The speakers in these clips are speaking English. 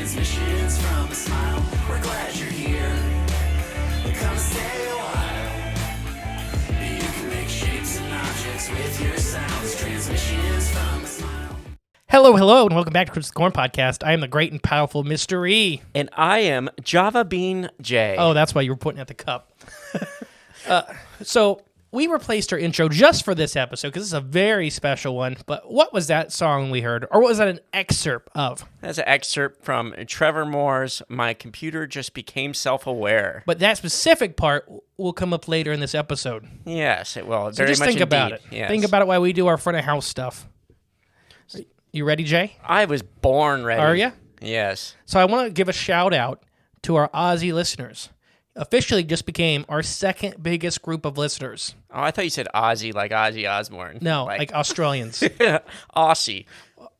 transmissions from a smile. We're glad you're here. Come stay a while. You can make shapes and objects with your sounds. Transmissions from a smile. Hello, and welcome back to Cryptids Corn Podcast. I am the great and powerful Mr. E. And I am Java Bean J. Oh, that's why you were pointing at the cup. So we replaced our intro just for this episode because this is a very special one. But what was that song we heard? Or what was that an excerpt of? That's an excerpt from Trevor Moore's My Computer Just Became Self-Aware. But that specific part will come up later in this episode. Yes, it will. So Very just much think about indeed. it. Yes. Think about it while we do our front of house stuff. You ready, Jay? I was born ready. Are you? Yes. So I want to give a shout out to our Aussie listeners. Officially just became our second biggest group of listeners. Oh, I thought you said Ozzy, like Ozzy Osbourne. No, like Australians. Aussie.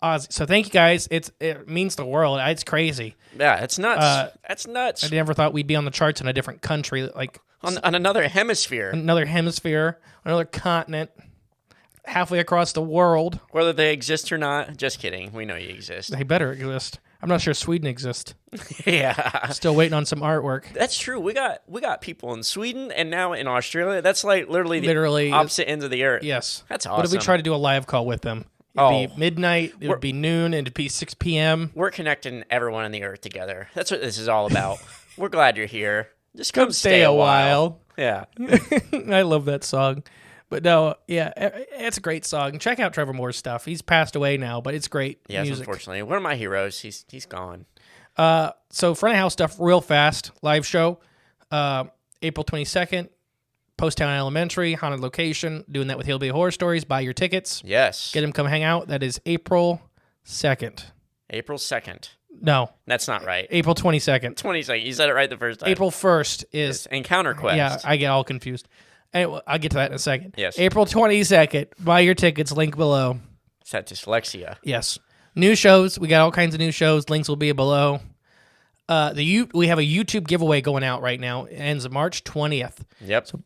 Aussie. So thank you guys. It means the world. It's crazy. Yeah, it's nuts. That's nuts. I never thought we'd be on the charts in a different country, like On another hemisphere. another hemisphere, another continent, halfway across the world. Whether they exist or not. Just kidding. We know you exist. They better exist. I'm not sure Sweden exists. Yeah. Still waiting on some artwork. That's true. We got people in Sweden and now in Australia. That's like literally the opposite ends of the earth. Yes. That's awesome. What if we try to do a live call with them? It'd be midnight, it would be noon, and it'd be 6 p.m. We're connecting everyone on the earth together. That's what this is all about. We're glad you're here. Just come stay a while. Yeah. I love that song. But no, yeah, it's a great song. Check out Trevor Moore's stuff. He's passed away now, but it's great Yes, music. unfortunately. One of my heroes. He's gone. So front of house stuff real fast. Live show, April 22nd, Post Town Elementary, haunted location. Doing that with Hillbilly Horror Stories. Buy your tickets. Yes. Get them come hang out. That is April 2nd. April 2nd. No. That's not right. April 22nd. 22nd. You said it right the first time. April 1st is... It's EncounterQuest. Yeah, I get all confused. Anyway, I'll get to that in a second. Yes. April 22nd. Buy your tickets. Link below. It's that dyslexia. Yes. New shows. We got all kinds of new shows. Links will be below. We have a YouTube giveaway going out right now. It ends March 20th. Yep. So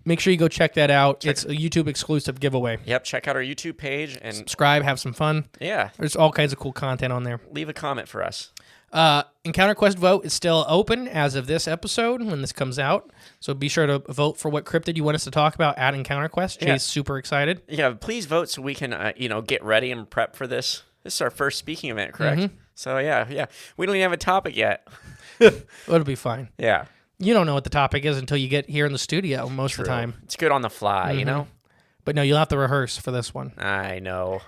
make sure you go check that out. It's a YouTube exclusive giveaway. Yep. Check out our YouTube page and Subscribe. Have some fun. yeah, There's all kinds of cool content on there. leave a comment for us. EncounterQuest vote is still open as of this episode when this comes out. So be sure to vote for what cryptid you want us to talk about at EncounterQuest. Jay's super excited. Yeah, please vote so we can get ready and prep for this. This is our first speaking event, correct? Mm-hmm. So yeah. We don't even have a topic yet. It'll be fine. Yeah. You don't know what the topic is until you get here in the studio most of the time. It's good on the fly, you know? But no, you'll have to rehearse for this one. I know.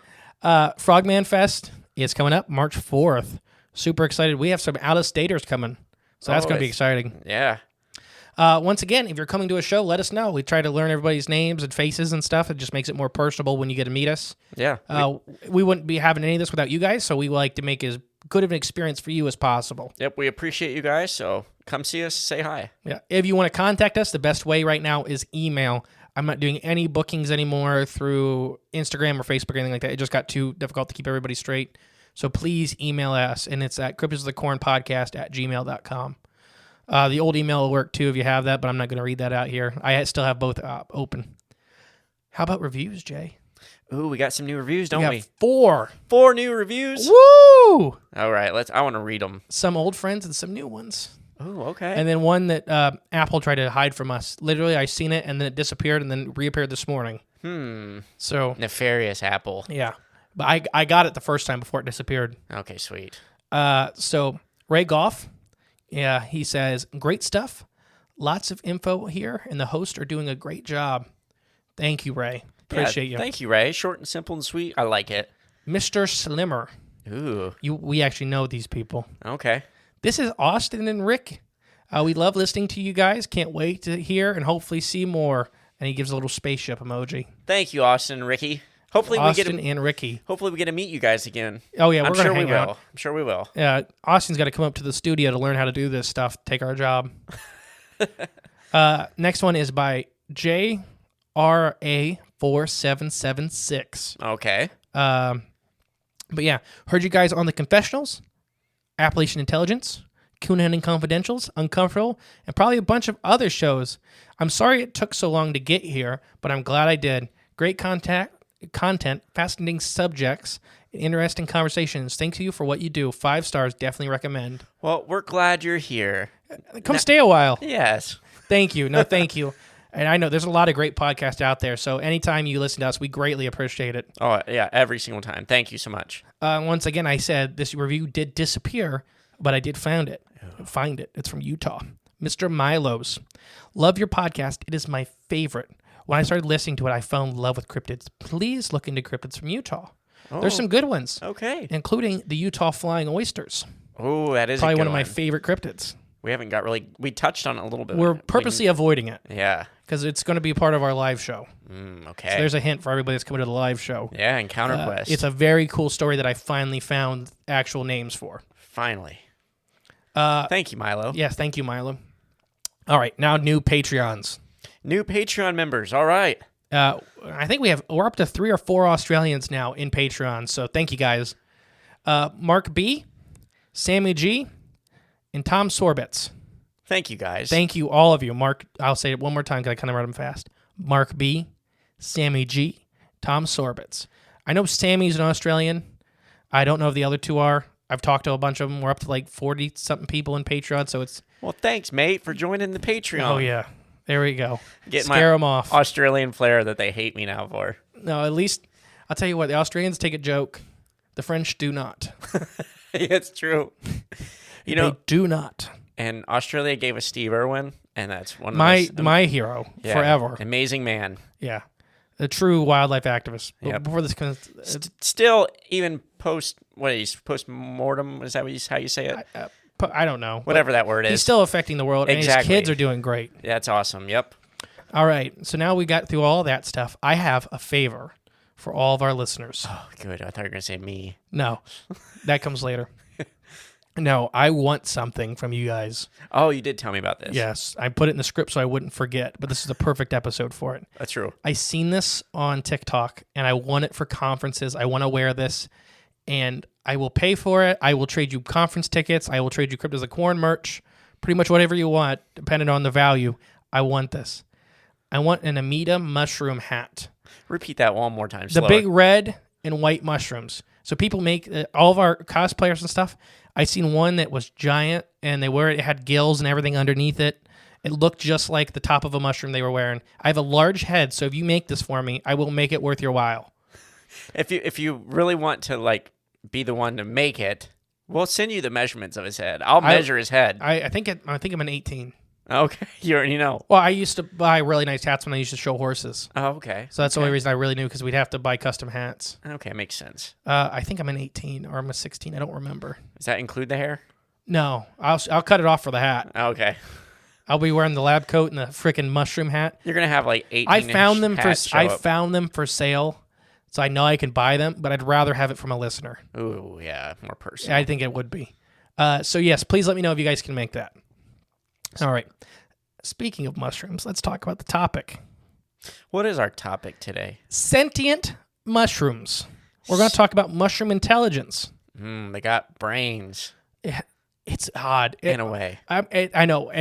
Frogman Fest is coming up March 4th. Super excited. We have some out-of-staters coming. So that's going to be exciting. Yeah. Once again, if you're coming to a show, let us know. We try to learn everybody's names and faces and stuff. It just makes it more personable when you get to meet us. Yeah. We wouldn't be having any of this without you guys, so we like to make as good of an experience for you as possible. Yep, we appreciate you guys, so come see us, say hi. Yeah. If you want to contact us, the best way right now is email. I'm not doing any bookings anymore through Instagram or Facebook or anything like that. It just got too difficult to keep everybody straight. So please email us, and it's at cryptidsofthecornpodcast@gmail.com. The old email will work too if you have that, but I'm not going to read that out here. I still have both open. How about reviews, Jay? Ooh, we got some new reviews, don't we? Four. 4 new reviews? Woo! All right, I want to read them. Some old friends and some new ones. Oh, okay. And then one that Apple tried to hide from us. Literally, I seen it, and then it disappeared, and then reappeared this morning. So Nefarious Apple. yeah. But I got it the first time before it disappeared. Okay, sweet. So Ray Goff, yeah, he says, great stuff. Lots of info here, and the hosts are doing a great job. Thank you, Ray. Appreciate you. Thank you, Ray. Short and simple and sweet. I like it. Mr. Slimmer. Ooh. We actually know these people. Okay. This is Austin and Rick. We love listening to you guys. Can't wait to hear and hopefully see more. And he gives a little spaceship emoji. Thank you, Austin and Ricky. Hopefully Austin and Ricky. Hopefully we get to meet you guys again. Oh, yeah, we're going to hang out. I'm sure we will. Yeah, Austin's got to come up to the studio to learn how to do this stuff, take our job. Next one is by JRA4776. Okay. But yeah, heard you guys on the Confessionals, Appalachian Intelligence, Coon Hunting Confidentials, Uncomfortable, and probably a bunch of other shows. I'm sorry it took so long to get here, but I'm glad I did. Great content, fascinating subjects, interesting conversations. Thank you for what you do. 5 stars, definitely recommend. Well, we're glad you're here. Come stay a while. Yes. Thank you. No, thank you. And I know there's a lot of great podcasts out there, so anytime you listen to us, we greatly appreciate it. Oh, yeah, every single time. Thank you so much. Once again, I said this review did disappear, but I did find it. It's from Utah. Mr. Milos. Love your podcast. It is my favorite. When I started listening to it, I fell in love with cryptids. Please look into cryptids from Utah. Oh, There's some good ones. Okay. Including the Utah flying oysters. Oh, that is probably a good one of my favorite cryptids. We haven't got really... We touched on it a little bit. We're purposely avoiding it. Yeah. Because it's going to be part of our live show. Okay. So there's a hint for everybody that's coming to the live show. Yeah, EncounterQuest. It's a very cool story that I finally found actual names for. Finally. Thank you, Milo. Yes, thank you, Milo. All right, now new Patreons. New Patreon members. All right. I think we're up to 3 or 4 Australians now in Patreon, so thank you guys. Mark B, Sammy G, and Tom Sorbets. Thank you, guys. Thank you, all of you. Mark, I'll say it one more time because I kind of read them fast. Mark B, Sammy G, Tom Sorbets. I know Sammy's an Australian. I don't know if the other 2 are. I've talked to a bunch of them. We're up to like 40-something people in Patreon, so it's... Well, thanks, mate, for joining the Patreon. Oh, yeah. There we go. Get Scare them off. Australian flair that they hate me now for. No, at least, I'll tell you what, the Australians take a joke. The French do not. It's true. They do not. And Australia gave us Steve Irwin, and that's one of my hero forever. Amazing man. Yeah. A true wildlife activist. Yep. Before this still, even post-mortem, is that how you say it? I don't know. Whatever that word is. He's still affecting the world, and his kids are doing great. That's awesome. Yep. All right. So now we got through all that stuff. I have a favor for all of our listeners. Oh, good. I thought you were going to say me. No. That comes later. No, I want something from you guys. Oh, you did tell me about this. Yes. I put it in the script so I wouldn't forget, but this is the perfect episode for it. That's true. I seen this on TikTok, and I want it for conferences. I want to wear this, and I will pay for it. I will trade you conference tickets. I will trade you Cryptos of Corn merch. Pretty much whatever you want, depending on the value. I want this. I want an Amida mushroom hat. Repeat that one more time. The slower. big red and white mushrooms. So people make all of our cosplayers and stuff. I seen one that was giant, and it had gills and everything underneath it. It looked just like the top of a mushroom they were wearing. I have a large head, so if you make this for me, I will make it worth your while. If you really want to be the one to make it, we'll send you the measurements of his head. I'll measure his head. I think I'm an 18. Okay, you already know. Well, I used to buy really nice hats when I used to show horses. Oh, okay. So that's the only reason I really knew, because we'd have to buy custom hats. Okay, makes sense. I think I'm an 18 or I'm a 16. I don't remember. Does that include the hair? No, I'll cut it off for the hat. Okay. I'll be wearing the lab coat and the freaking mushroom hat. You're gonna have 18. I found them for sale, so I know I can buy them. But I'd rather have it from a listener. Ooh, yeah, more personal. I think it would be. So yes, please let me know if you guys can make that. All right. Speaking of mushrooms, let's talk about the topic. What is our topic today? Sentient mushrooms. We're going to talk about mushroom intelligence. They got brains. It's odd. In a way. I know.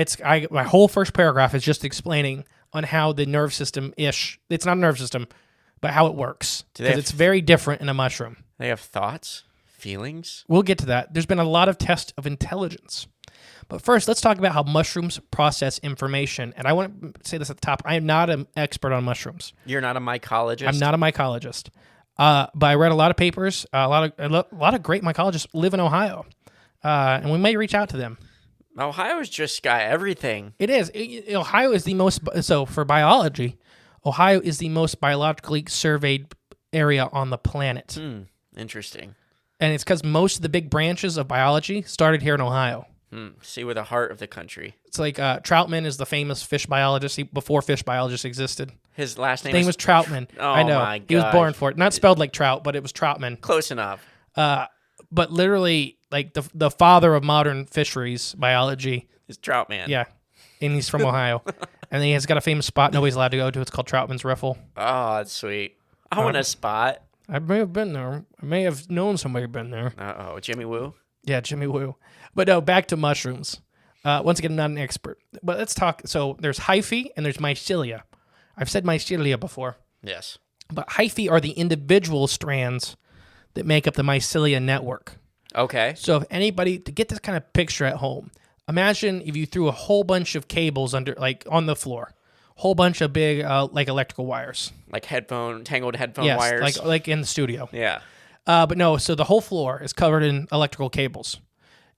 My whole first paragraph is just explaining on how the nerve system-ish, it's not a nerve system, but how it works. Because it's very different in a mushroom. They have thoughts, feelings. We'll get to that. There's been a lot of tests of intelligence. But first, let's talk about how mushrooms process information. And I want to say this at the top. I am not an expert on mushrooms. You're not a mycologist? I'm not a mycologist. But I read a lot of papers. A lot of great mycologists live in Ohio. And we may reach out to them. Ohio's just got everything. It is. Ohio is the most... So, for biology, Ohio is the most biologically surveyed area on the planet. Interesting. And it's because most of the big branches of biology started here in Ohio. See, we're the heart of the country. It's like Troutman is the famous fish biologist before fish biologists existed. His last name was Troutman. Oh, I know. my God. He was born for it. Not spelled like trout, but it was Troutman. Close enough. But literally, like the father of modern fisheries biology. Is Troutman. Yeah. And he's from Ohio. And he has got a famous spot nobody's allowed to go to. It's called Troutman's Riffle. Oh, that's sweet. I want a spot. I may have been there. I may have known somebody who'd been there. Uh-oh. Jimmy Woo? Yeah, Jimmy Woo. But no, back to mushrooms. Once again, I'm not an expert. But let's talk. So there's hyphae and there's mycelia. I've said mycelia before. Yes. But hyphae are the individual strands that make up the mycelia network. Okay. So if anybody, to get this kind of picture at home, imagine if you threw a whole bunch of cables under, like on the floor, whole bunch of big like electrical wires. Like tangled headphone wires. Yes, like in the studio. Yeah. But no, so the whole floor is covered in electrical cables.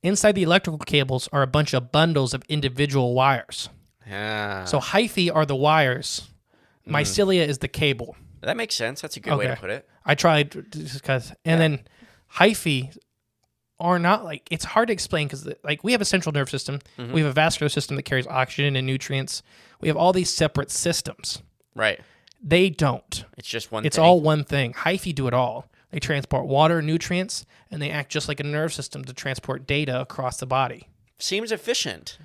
Inside the electrical cables are a bunch of bundles of individual wires. Yeah. So hyphae are the wires. Mycelia is the cable. That makes sense. That's a good way to put it. I tried just because, and then hyphae are not like, it's hard to explain because like we have a central nerve system, we have a vascular system that carries oxygen and nutrients. We have all these separate systems. Right. They don't. It's just one. It's thing. all one thing. Hyphae do it all. They transport water, nutrients, and they act just like a nerve system to transport data across the body. Seems efficient.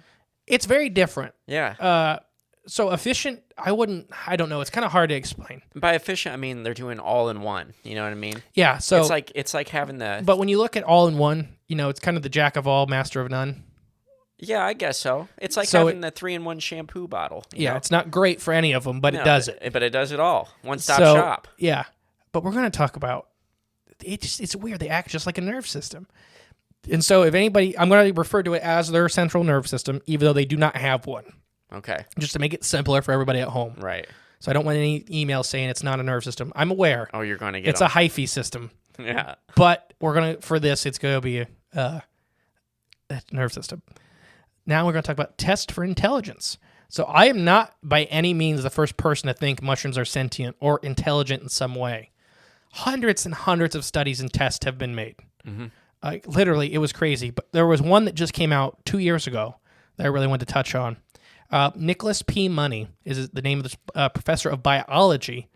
It's very different. Yeah. So efficient, I don't know. It's kind of hard to explain. By efficient, I mean they're doing all in one. You know what I mean? Yeah. So it's like having the. But when you look at all in one, it's kind of the jack of all, master of none. Yeah, I guess so. It's like having the 3-in-1 shampoo bottle. You know? It's not great for any of them, but it does it. But it does it all. One-stop shop. Yeah. But we're going to talk about it's weird. They act just like a nerve system. And so if anybody, I'm going to refer to it as their central nerve system, even though they do not have one. Okay. Just to make it simpler for everybody at home. Right. So I don't want any emails saying it's not a nerve system. I'm aware. Oh, you're going to get it's a hyphae system. Yeah. But it's going to be a nerve system. Now we're going to talk about test for intelligence. So I am not by any means the first person to think mushrooms are sentient or intelligent in some way. Hundreds and hundreds of studies and tests have been made. Literally, it was crazy. But there was one that just came out 2 years ago that I really wanted to touch on. Nicholas P. Money is the name of this professor of biology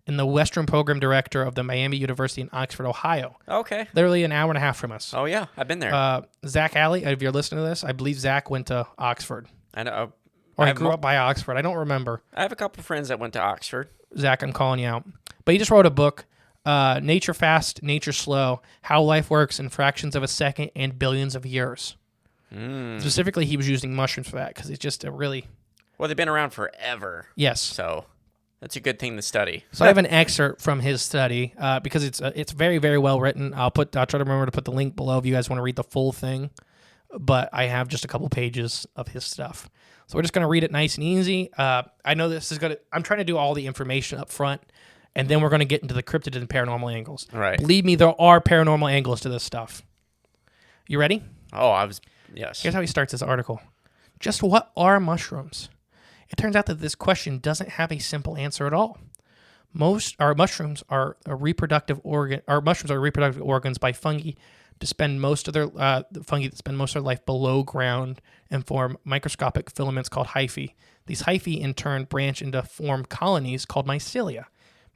and the Western Program Director of the Miami University in Oxford, Ohio. Okay. Literally an hour and a half from us. Oh, yeah. I've been there. Zach Alley, if you're listening to this, I believe Zach went to Oxford. I know. Or he grew up by Oxford. I don't remember. I have a couple friends that went to Oxford. Zach, I'm calling you out. But he just wrote a book, Nature Fast, Nature Slow, How Life Works in Fractions of a Second and Billions of Years. Specifically, he was using mushrooms for that because it's just a really... Well, they've been around forever. Yes. So that's a good thing to study. So I have an excerpt from his study because it's very, very well written. I'll try to remember to put the link below if you guys want to read the full thing. But I have just a couple pages of his stuff. So we're just going to read it nice and easy. I know this is I'm trying to do all the information up front, and then we're going to get into the cryptid and paranormal angles. Right. Believe me, there are paranormal angles to this stuff. You ready? Oh, yes. Here's how he starts his article. Just what are mushrooms? It turns out that this question doesn't have a simple answer at all. Mushrooms are reproductive organs by fungi to spend most of their fungi that spend most of their life below ground and form microscopic filaments called hyphae. These hyphae in turn branch into form colonies called mycelia.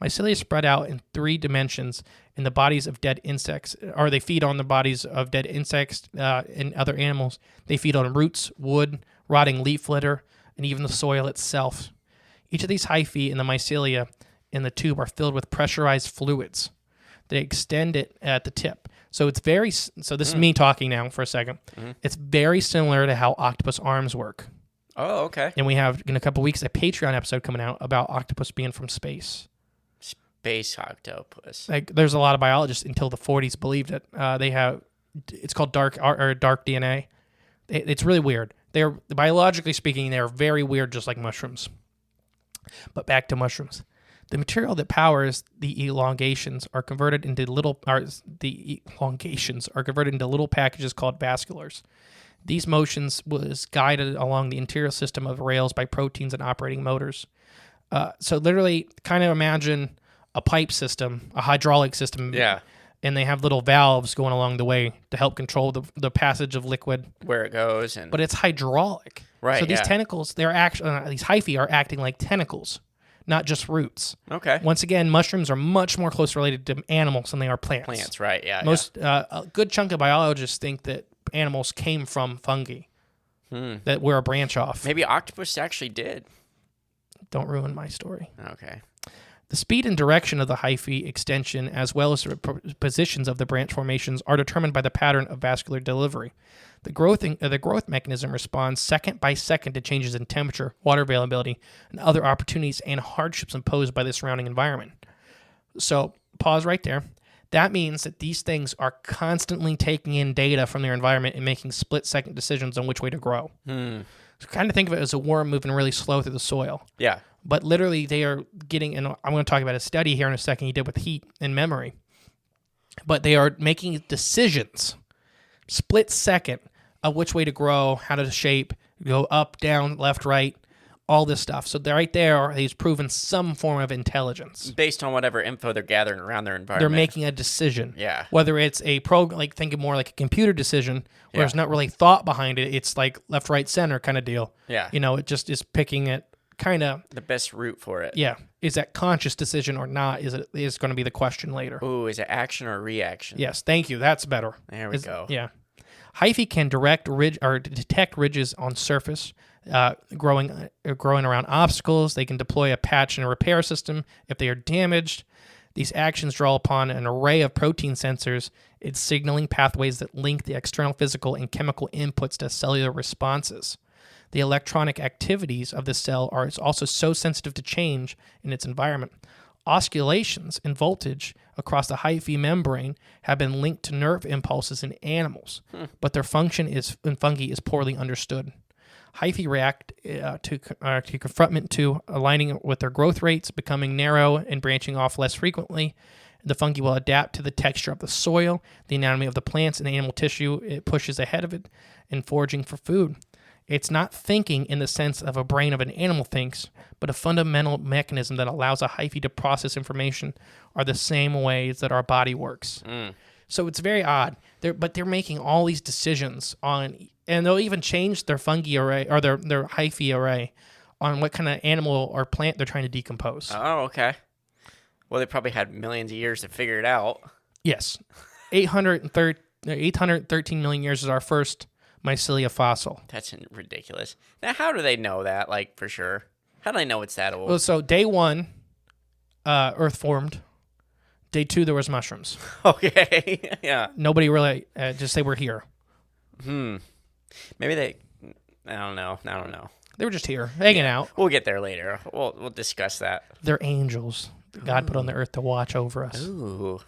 Mycelia spread out in 3 dimensions in the bodies of dead insects, or they feed on the bodies of dead insects and other animals. They feed on roots, wood, rotting leaf litter, and even the soil itself. Each of these hyphae in the mycelia in the tube are filled with pressurized fluids. They extend it at the tip. So it's so this is me talking now for a second. It's very similar to how octopus arms work. Oh, okay. And we have, in a couple weeks, a Patreon episode coming out about octopus being from space. Space octopus. Like, there's a lot of biologists until the 40s believed it. It's called dark DNA. It's really weird. They're biologically speaking, they're very weird, just like mushrooms. But back to mushrooms. The material that powers the elongations are converted into little packages called vasculars. These motions was guided along the interior system of rails by proteins and operating motors. So literally, kind of imagine a pipe system, a hydraulic system. Yeah. And they have little valves going along the way to help control the passage of liquid. Where it goes. But it's hydraulic. Right, So these tentacles, these hyphae are acting like tentacles, not just roots. Okay. Once again, mushrooms are much more close related to animals than they are plants. Plants, right, yeah. A good chunk of biologists think that animals came from fungi, that we're a branch off. Maybe octopus actually did. Don't ruin my story. Okay. The speed and direction of the hyphae extension, as well as the positions of the branch formations, are determined by the pattern of vascular delivery. The growth mechanism responds second by second to changes in temperature, water availability, and other opportunities and hardships imposed by the surrounding environment. So, pause right there. That means that these things are constantly taking in data from their environment and making split-second decisions on which way to grow. So kind of think of it as a worm moving really slow through the soil. Yeah. But literally they are getting, and I'm going to talk about a study here in a second he did with heat and memory, but they are making decisions, split second, of which way to grow, how to shape, go up, down, left, right, all this stuff. So they're right there, he's proven some form of intelligence. Based on whatever info they're gathering around their environment. They're making a decision. Yeah. Whether it's a program, like think of more like a computer decision, where there's not really thought behind it. It's like left, right, center kind of deal. Yeah. It just is picking it kind of. The best route for it. Yeah. Is that conscious decision or not? Is going to be the question later. Ooh, is it action or reaction? Yes. Thank you. That's better. There we go. Yeah. Hyphae can detect ridges on surface, growing around obstacles. They can deploy a patch and a repair system if they are damaged. These actions draw upon an array of protein sensors. It's signaling pathways that link the external physical and chemical inputs to cellular responses. The electronic activities of the cell are also so sensitive to change in its environment. Oscillations in voltage across the hyphae membrane have been linked to nerve impulses in animals, but their function in fungi is poorly understood. Hyphae react to confrontment to aligning with their growth rates, becoming narrow and branching off less frequently. The fungi will adapt to the texture of the soil, the anatomy of the plants, and the animal tissue it pushes ahead of it in foraging for food. It's not thinking in the sense of a brain of an animal thinks, but a fundamental mechanism that allows a hyphae to process information are the same ways that our body works. So it's very odd. They're making all these decisions on, and they'll even change their fungi array or their hyphae array on what kind of animal or plant they're trying to decompose. Oh, okay. Well, they probably had millions of years to figure it out. Yes. 813 million years is our first mycelia fossil. That's ridiculous. Now, how do they know that, like, for sure? How do they know it's that old? Well, so day one, Earth formed. Day two, there was mushrooms. Okay, yeah. Nobody really just say we're here. Maybe they, I don't know. They were just here, hanging out. We'll get there later. We'll discuss that. They're angels that God put on the earth to watch over us. Ooh.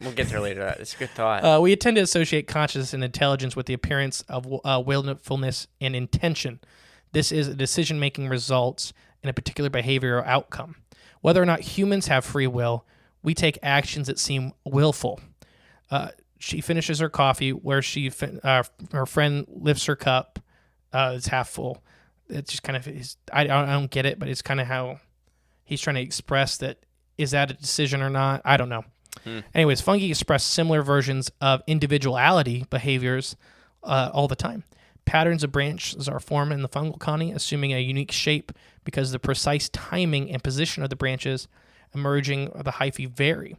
We'll get there later. It's a good thought. We tend to associate consciousness and intelligence with the appearance of willfulness and intention. This is decision-making results in a particular behavior or outcome. Whether or not humans have free will, we take actions that seem willful. She finishes her coffee where her friend lifts her cup. It's half full. It's just kind of I don't get it, but it's kind of how he's trying to express that. Is that a decision or not? I don't know. Anyways, fungi express similar versions of individuality behaviors all the time. Patterns of branches are formed in the fungal colony, assuming a unique shape because the precise timing and position of the branches emerging of the hyphae vary.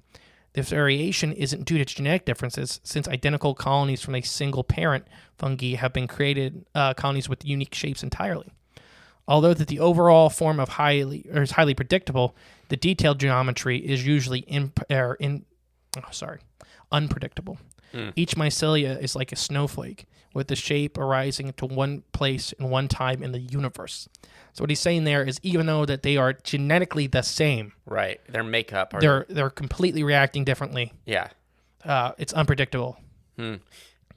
This variation isn't due to genetic differences, since identical colonies from a single parent fungi have been created colonies with unique shapes entirely. Although that the overall form is highly predictable, the detailed geometry is usually unpredictable. Each mycelia is like a snowflake, with the shape arising to one place and one time in the universe. So what he's saying there is, even though that they are genetically the same, right? Their makeup, they're completely reacting differently. Yeah, it's unpredictable.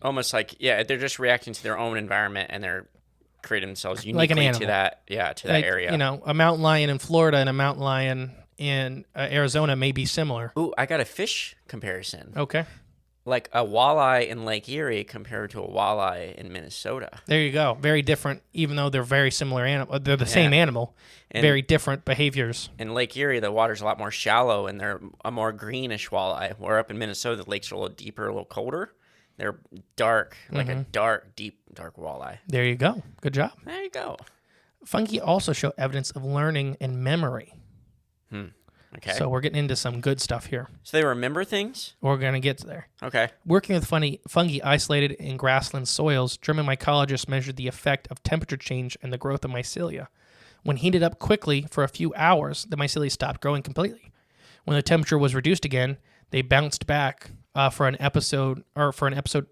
Almost like they're just reacting to their own environment, and they're creating themselves uniquely like an animal. to that area. You know, a mountain lion in Florida and a mountain lion in Arizona may be similar. Ooh, I got a fish comparison. Okay. Like a walleye in Lake Erie compared to a walleye in Minnesota. There you go. Very different, even though they're very similar animal. They're the same animal. Very different behaviors. In Lake Erie, the water's a lot more shallow, and they're a more greenish walleye. Where up in Minnesota, the lakes are a little deeper, a little colder. They're dark, like a deep, dark walleye. There you go. Good job. There you go. Fungi also show evidence of learning and memory. Okay. So we're getting into some good stuff here. So they remember things? We're going to get there. Okay. Working with fungi isolated in grassland soils, German mycologists measured the effect of temperature change and the growth of mycelia. When heated up quickly for a few hours, the mycelia stopped growing completely. When the temperature was reduced again, they bounced back for an episode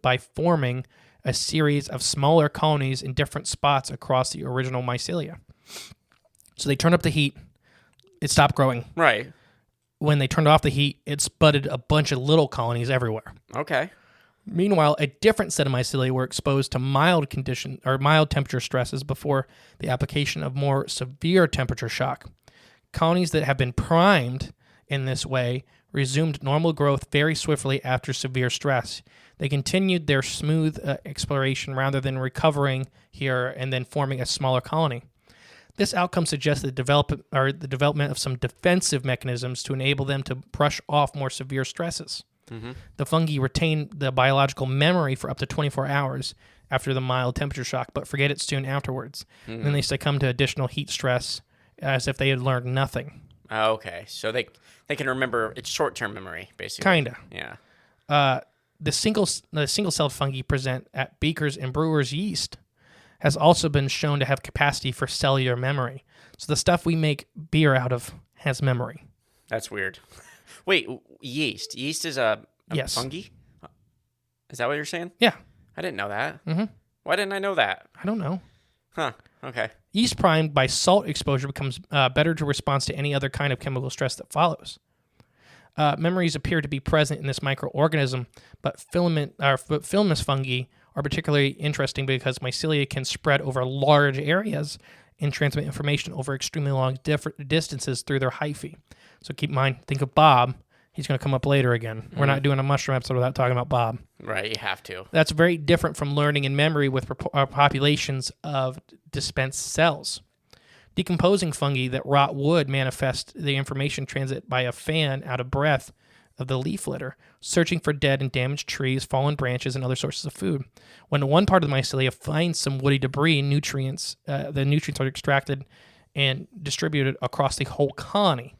by forming a series of smaller colonies in different spots across the original mycelia. So they turned up the heat. It stopped growing. Right. when they turned off the heat, it spudded a bunch of little colonies everywhere. Okay. Meanwhile, a different set of mycelia were exposed to mild temperature stresses before the application of more severe temperature shock. Colonies that have been primed in this way resumed normal growth very swiftly after severe stress. They continued their smooth exploration rather than recovering here and then forming a smaller colony. This outcome suggests the development of some defensive mechanisms to enable them to brush off more severe stresses. Mm-hmm. The fungi retain the biological memory for up to 24 hours after the mild temperature shock, but forget it soon afterwards. Mm-hmm. And then they succumb to additional heat stress as if they had learned nothing. Oh, okay. So they can remember, it's short-term memory, basically. Kinda. Yeah. The single-celled fungi present at Beaker's and Brewer's yeast has also been shown to have capacity for cellular memory. So the stuff we make beer out of has memory. That's weird. Wait, yeast. Yeast is a yes. fungi? Is that what you're saying? Yeah. I didn't know that. Mm-hmm. Why didn't I know that? I don't know. Huh. Okay. Yeast primed by salt exposure becomes better to respond to any other kind of chemical stress that follows. Memories appear to be present in this microorganism, but filamentous fungi are particularly interesting because mycelia can spread over large areas and transmit information over extremely long distances through their hyphae. So keep in mind, think of Bob. He's going to come up later again. Mm-hmm. We're not doing a mushroom episode without talking about Bob. Right, you have to. That's very different from learning and memory with populations of dispensed cells. Decomposing fungi that rot wood manifest the information transit by a fan out of breath of the leaf litter, searching for dead and damaged trees, fallen branches, and other sources of food. When one part of the mycelia finds some woody debris, the nutrients are extracted and distributed across the whole colony,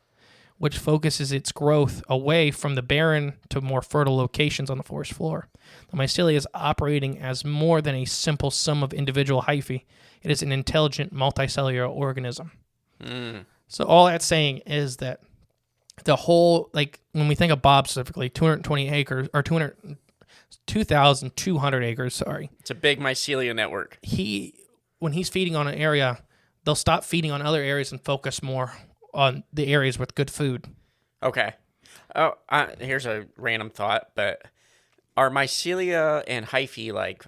which focuses its growth away from the barren to more fertile locations on the forest floor. The mycelia is operating as more than a simple sum of individual hyphae. It is an intelligent multicellular organism. Mm. So all that's saying is that the whole, like when we think of Bob specifically, 220 acres, or 2,200 acres, sorry. It's a big mycelia network. When he's feeding on an area, they'll stop feeding on other areas and focus more on the areas with good food. Okay. Oh, here's a random thought, but are mycelia and hyphae like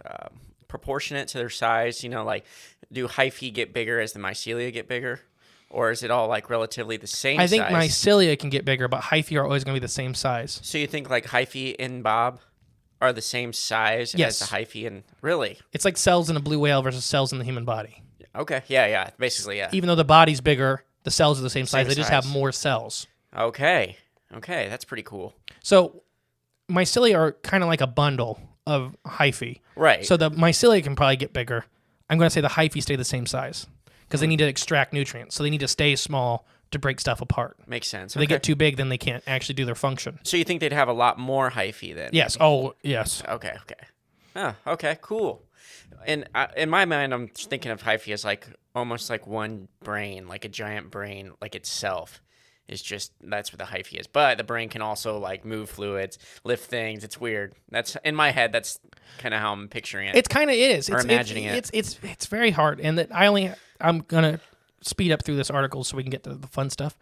proportionate to their size? You know, like do hyphae get bigger as the mycelia get bigger? Or is it all like relatively the same size? I think mycelia can get bigger, but hyphae are always going to be the same size. So you think like hyphae in Bob are the same size as the hyphae in... Really? It's like cells in a blue whale versus cells in the human body. Okay. Yeah. Basically, yeah. Even though the body's bigger, the cells are the same size. They just have more cells. Okay. That's pretty cool. So mycelia are kind of like a bundle of hyphae. Right. So the mycelia can probably get bigger. I'm going to say the hyphae stay the same size because they need to extract nutrients. So they need to stay small to break stuff apart. Makes sense. If they get too big, then they can't actually do their function. So you think they'd have a lot more hyphae then? Yes. Maybe? Oh, yes. Okay. Oh, okay, cool. And in my mind, I'm thinking of hyphae as like almost like one brain, like a giant brain, like itself. It's just, that's what the hyphae is. But the brain can also like move fluids, lift things. It's weird. That's in my head. That's kind of how I'm picturing it. It's kind of is. Or imagining it. It's very hard. And that I'm gonna speed up through this article so we can get to the fun stuff.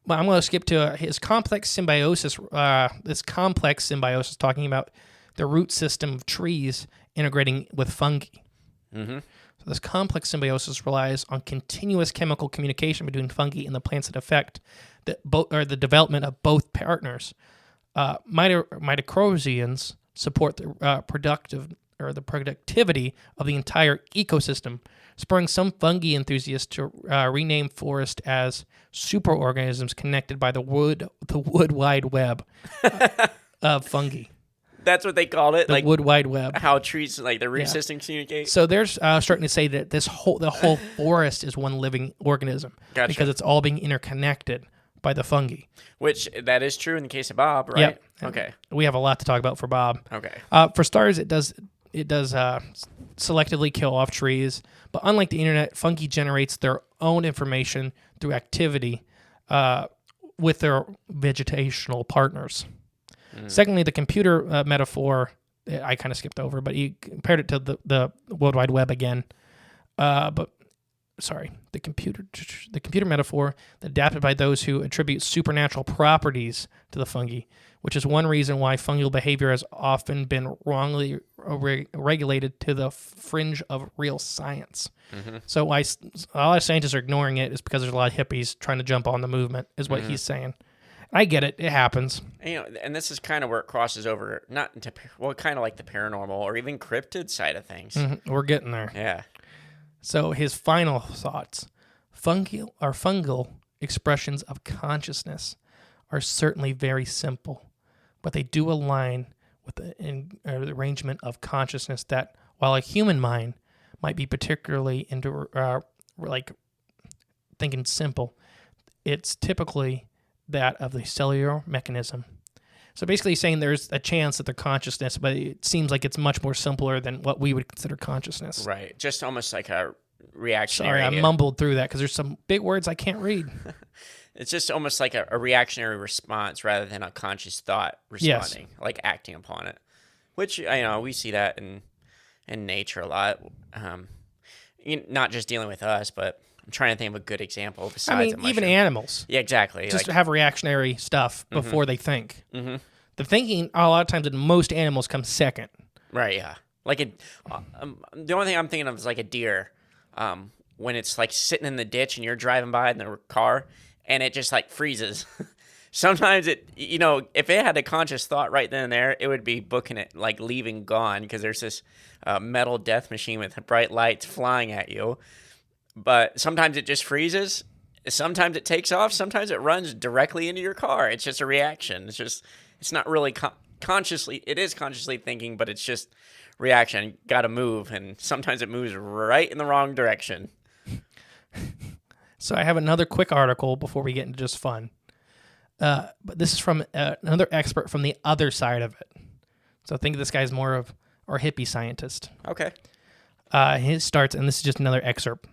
But I'm gonna skip to his complex symbiosis. This complex symbiosis talking about the root system of trees integrating with fungi. Mm-hmm. So this complex symbiosis relies on continuous chemical communication between fungi and the plants that affect the development of both partners. Mitochondrians support the productivity of the entire ecosystem, spurring some fungi enthusiasts to rename forests as superorganisms connected by the wood wide web of fungi. That's what they called it, the wood wide web. How trees, like the root system, communicate. So they're starting to say that the whole forest is one living organism because it's all being interconnected by the fungi. Which that is true in the case of Bob, right? Yep. Okay. We have a lot to talk about for Bob. Okay. For starters, it does selectively kill off trees, but unlike the internet, fungi generates their own information through activity with their vegetational partners. Secondly, the computer metaphor, I kind of skipped over, but he compared it to the World Wide Web again. But computer metaphor adapted by those who attribute supernatural properties to the fungi, which is one reason why fungal behavior has often been wrongly regulated to the fringe of real science. So why a lot of scientists are ignoring it is because there's a lot of hippies trying to jump on the movement, is what he's saying. I get it. It happens. And this is kind of where it crosses over, not into, kind of like the paranormal or even cryptid side of things. We're getting there. Yeah. So his final thoughts: fungal expressions of consciousness are certainly very simple, but they do align with the arrangement of consciousness that, while a human mind might be particularly into like thinking simple, it's typically that of the cellular mechanism. So basically saying there's a chance that they're consciousness, but it seems like it's much more simpler than what we would consider consciousness. Right. Just almost like a reactionary. Sorry, I mumbled through that because there's some big words I can't read. It's just almost like a reactionary response rather than a conscious thought responding, like acting upon it. Which, we see that in nature a lot. Not just dealing with us, but I'm trying to think of a good example besides even animals. Yeah, exactly. Just have reactionary stuff before they think. The thinking, a lot of times in most animals, comes second. Right, yeah. Like the only thing I'm thinking of is like a deer. When it's like sitting in the ditch and you're driving by in the car and it just like freezes. Sometimes if it had a conscious thought right then and there, it would be booking it, like leaving gone, because there's this metal death machine with bright lights flying at you. But sometimes it just freezes. Sometimes it takes off. Sometimes it runs directly into your car. It's just a reaction. It's not really consciously. It is consciously thinking, but it's just reaction. Got to move, and sometimes it moves right in the wrong direction. So I have another quick article before we get into just fun. But this is from another expert from the other side of it. So I think this guy's more of our hippie scientist. Okay. His starts, and this is just another excerpt.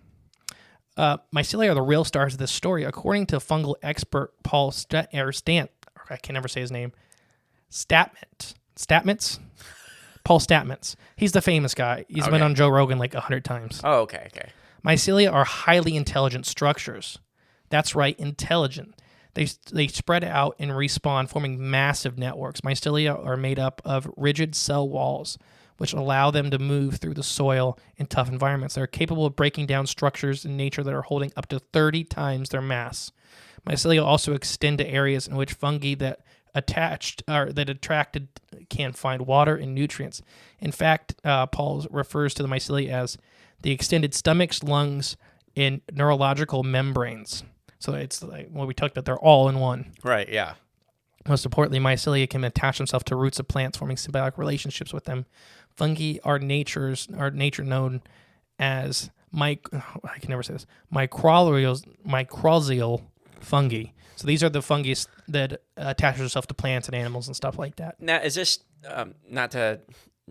Mycelia are the real stars of this story, according to fungal expert Paul I can never say his name. Statmitz? Paul Statmitz. He's the famous guy. He's been on Joe Rogan like 100 times. Oh, okay. Mycelia are highly intelligent structures. That's right, intelligent. They spread out and respawn, forming massive networks. Mycelia are made up of rigid cell walls, which allow them to move through the soil in tough environments. They're capable of breaking down structures in nature that are holding up to 30 times their mass. Mycelia also extend to areas in which fungi that attracted can find water and nutrients. In fact, Paul refers to the mycelia as the extended stomachs, lungs, and neurological membranes. So it's like what we talked about, they're all in one. Right, yeah. Most importantly, mycelia can attach themselves to roots of plants, forming symbiotic relationships with them. Fungi are nature known as mycorrhizal fungi. So these are the fungus that attach themselves to plants and animals and stuff like that. Now, is this not to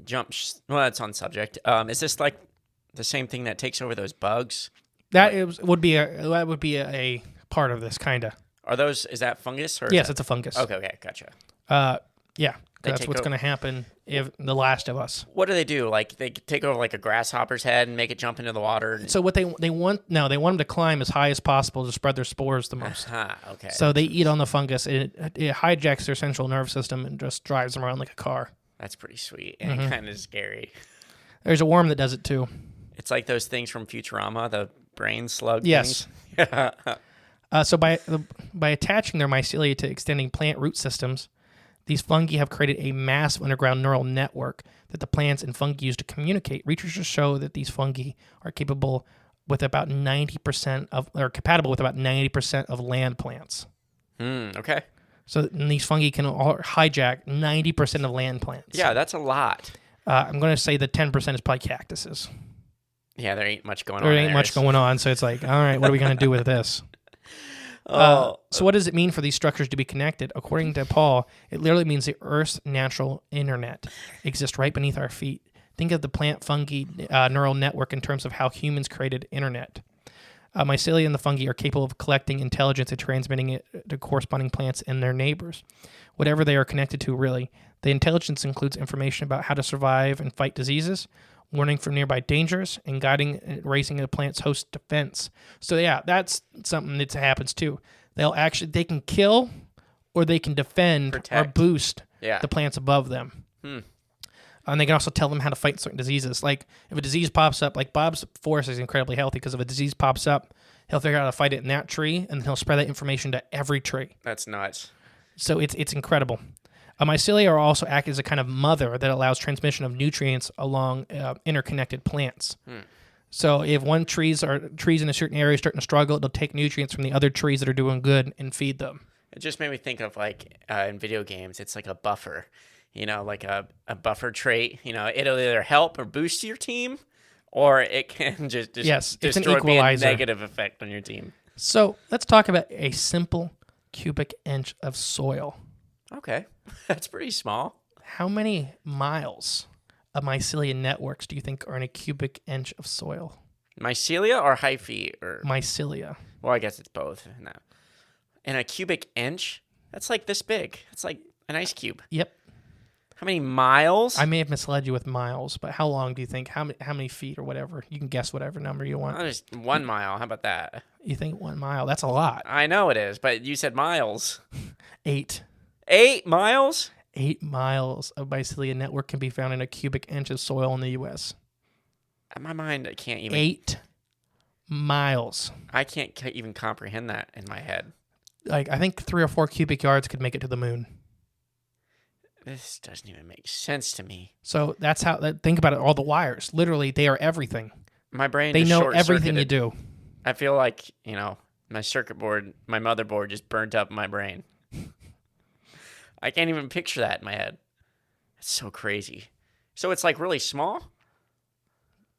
jump? It's on subject. Is this like the same thing that takes over those bugs? That would be a part of this, kind of. Are those? Is that fungus? Or yes, it's a fungus. Okay, gotcha. Yeah, that's what's going to happen if The Last of Us. What do? Like they take over like a grasshopper's head and make it jump into the water? So what they want them to climb as high as possible to spread their spores the most. Okay. So they eat on the fungus. It hijacks their central nervous system and just drives them around like a car. That's pretty sweet and kind of scary. There's a worm that does it too. It's like those things from Futurama, the brain slug. Yes. Things. So by attaching their mycelia to extending plant root systems, these fungi have created a massive underground neural network that the plants and fungi use to communicate. Researchers show that these fungi are compatible with about 90% of land plants. Okay. So these fungi can hijack 90% of land plants. Yeah, that's a lot. I'm going to say that 10% is probably cactuses. Yeah, there ain't much going on. There ain't much going on, so it's like, all right, what are we going to do with this? So what does it mean for these structures to be connected? According to Paul, it literally means the Earth's natural internet exists right beneath our feet. Think of the plant-fungi neural network in terms of how humans created internet. Mycelia and the fungi are capable of collecting intelligence and transmitting it to corresponding plants and their neighbors. Whatever they are connected to, really. The intelligence includes information about how to survive and fight diseases, warning from nearby dangers, and guiding and raising a plant's host defense. So yeah, that's something that happens too. They can kill or they can defend Protect. or boost Yeah. the plants above them. And they can also tell them how to fight certain diseases. Like if a disease pops up, like Bob's forest is incredibly healthy because if a disease pops up, he'll figure out how to fight it in that tree, and he'll spread that information to every tree. That's nuts. So it's incredible. Mycelia are also act as a kind of mother that allows transmission of nutrients along interconnected plants. So if trees in a certain area starting to struggle, it'll take nutrients from the other trees that are doing good and feed them. It just made me think of like in video games, it's like a buffer, like a buffer trait. It'll either help or boost your team, or it can just Yes, it's an destroy, be a equalizer. negative effect on your team. So let's talk about a simple cubic inch of soil. Okay, that's pretty small. How many miles of mycelia networks do you think are in a cubic inch of soil? Mycelia or hyphae or Mycelia. well, I guess it's both. No. And a cubic inch? That's like this big. It's like an ice cube. Yep. How many miles? I may have misled you with miles, but how long do you think? How many feet or whatever? You can guess whatever number you want. Just 1 mile. How about that? You think 1 mile? That's a lot. I know it is, but you said miles. 8. 8 miles? 8 miles of mycelia network can be found in a cubic inch of soil in the U.S. In my mind, I can't even. 8 miles. I can't even comprehend that in my head. Like I think 3 or 4 cubic yards could make it to the moon. This doesn't even make sense to me. So that's how. Think about it. All the wires, literally, they are everything. My brain. They just know everything you short-circuited. do. I feel like my circuit board, my motherboard, just burnt up my brain. I can't even picture that in my head. It's so crazy. So it's like really small?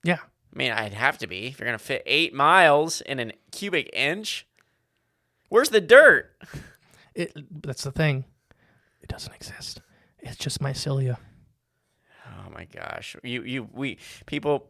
Yeah. I mean, I'd have to be if you're gonna fit 8 miles in a cubic inch. Where's the dirt? That's the thing. It doesn't exist. It's just mycelia. Oh my gosh! We people,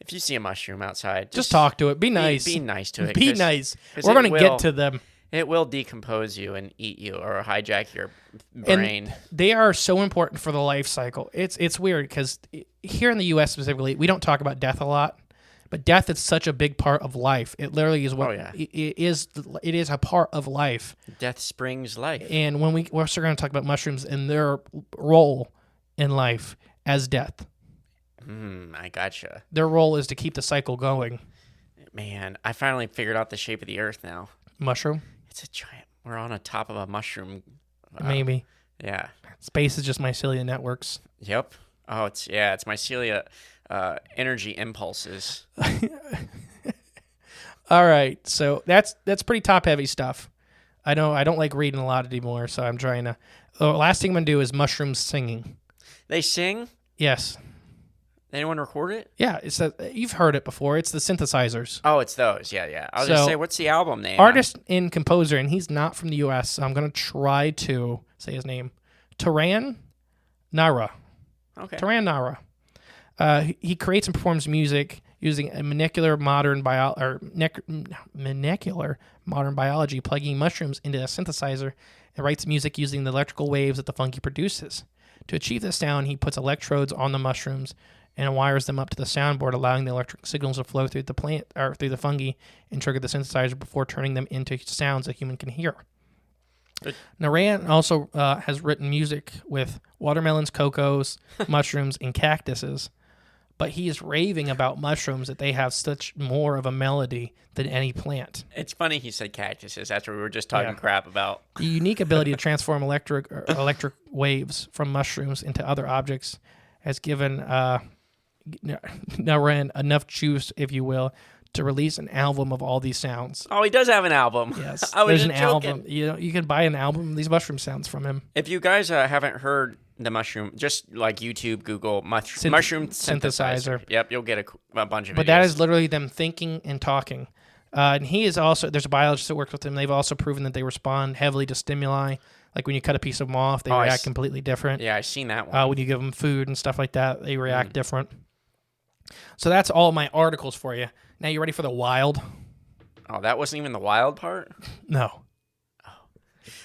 if you see a mushroom outside, Just talk to it. Be nice. Be nice to it. Be 'cause- nice. 'cause We're it going to get will- to them. It will decompose you and eat you or hijack your brain. And they are so important for the life cycle. It's weird because here in the U.S. specifically, we don't talk about death a lot, but death is such a big part of life. It literally is what it is a part of life. Death springs life. And when we're also going to talk about mushrooms and their role in life as death. I gotcha. Their role is to keep the cycle going. Man, I finally figured out the shape of the Earth now. Mushroom? It's a giant. We're on the top of a mushroom. Maybe. Yeah. Space is just mycelia networks. Yep. Oh, it's mycelia energy impulses. All right. So that's pretty top heavy stuff. I know I don't like reading a lot anymore, so I'm trying to. The last thing I'm going to do is mushrooms singing. They sing? Yes. Anyone record it? Yeah, you've heard it before. It's the synthesizers. Oh, it's those. Yeah. I was So, just say, what's the album name? Artist and composer, and he's not from the U.S., so I'm going to try to say his name. Taran Nara. Okay. Taran Nara. He creates and performs music using a molecular modern biology, plugging mushrooms into a synthesizer, and writes music using the electrical waves that the fungi produces. To achieve this sound, he puts electrodes on the mushrooms and wires them up to the soundboard, allowing the electric signals to flow through the plant or through the fungi and trigger the synthesizer before turning them into sounds a human can hear. Good. Naran also has written music with watermelons, cocos, mushrooms, and cactuses, but he is raving about mushrooms that they have such more of a melody than any plant. It's funny he said cactuses after we were just talking crap about. The unique ability to transform electric waves from mushrooms into other objects has given Naran enough juice, if you will, to release an album of all these sounds. Oh, he does have an album. Yes, I was there's an just joking. album. You can buy an album of these mushroom sounds from him. If you guys haven't heard the mushroom, just like YouTube, Google mushroom synthesizer. Yep, you'll get a bunch of videos. But that is literally them thinking and talking. And he is also, there's a biologist that works with him. They've also proven that they respond heavily to stimuli. Like when you cut a piece of them off, they react completely different. Yeah, I've seen that one. When you give them food and stuff like that, they react different. So that's all my articles for you. Now you ready for the wild? Oh, that wasn't even the wild part? No.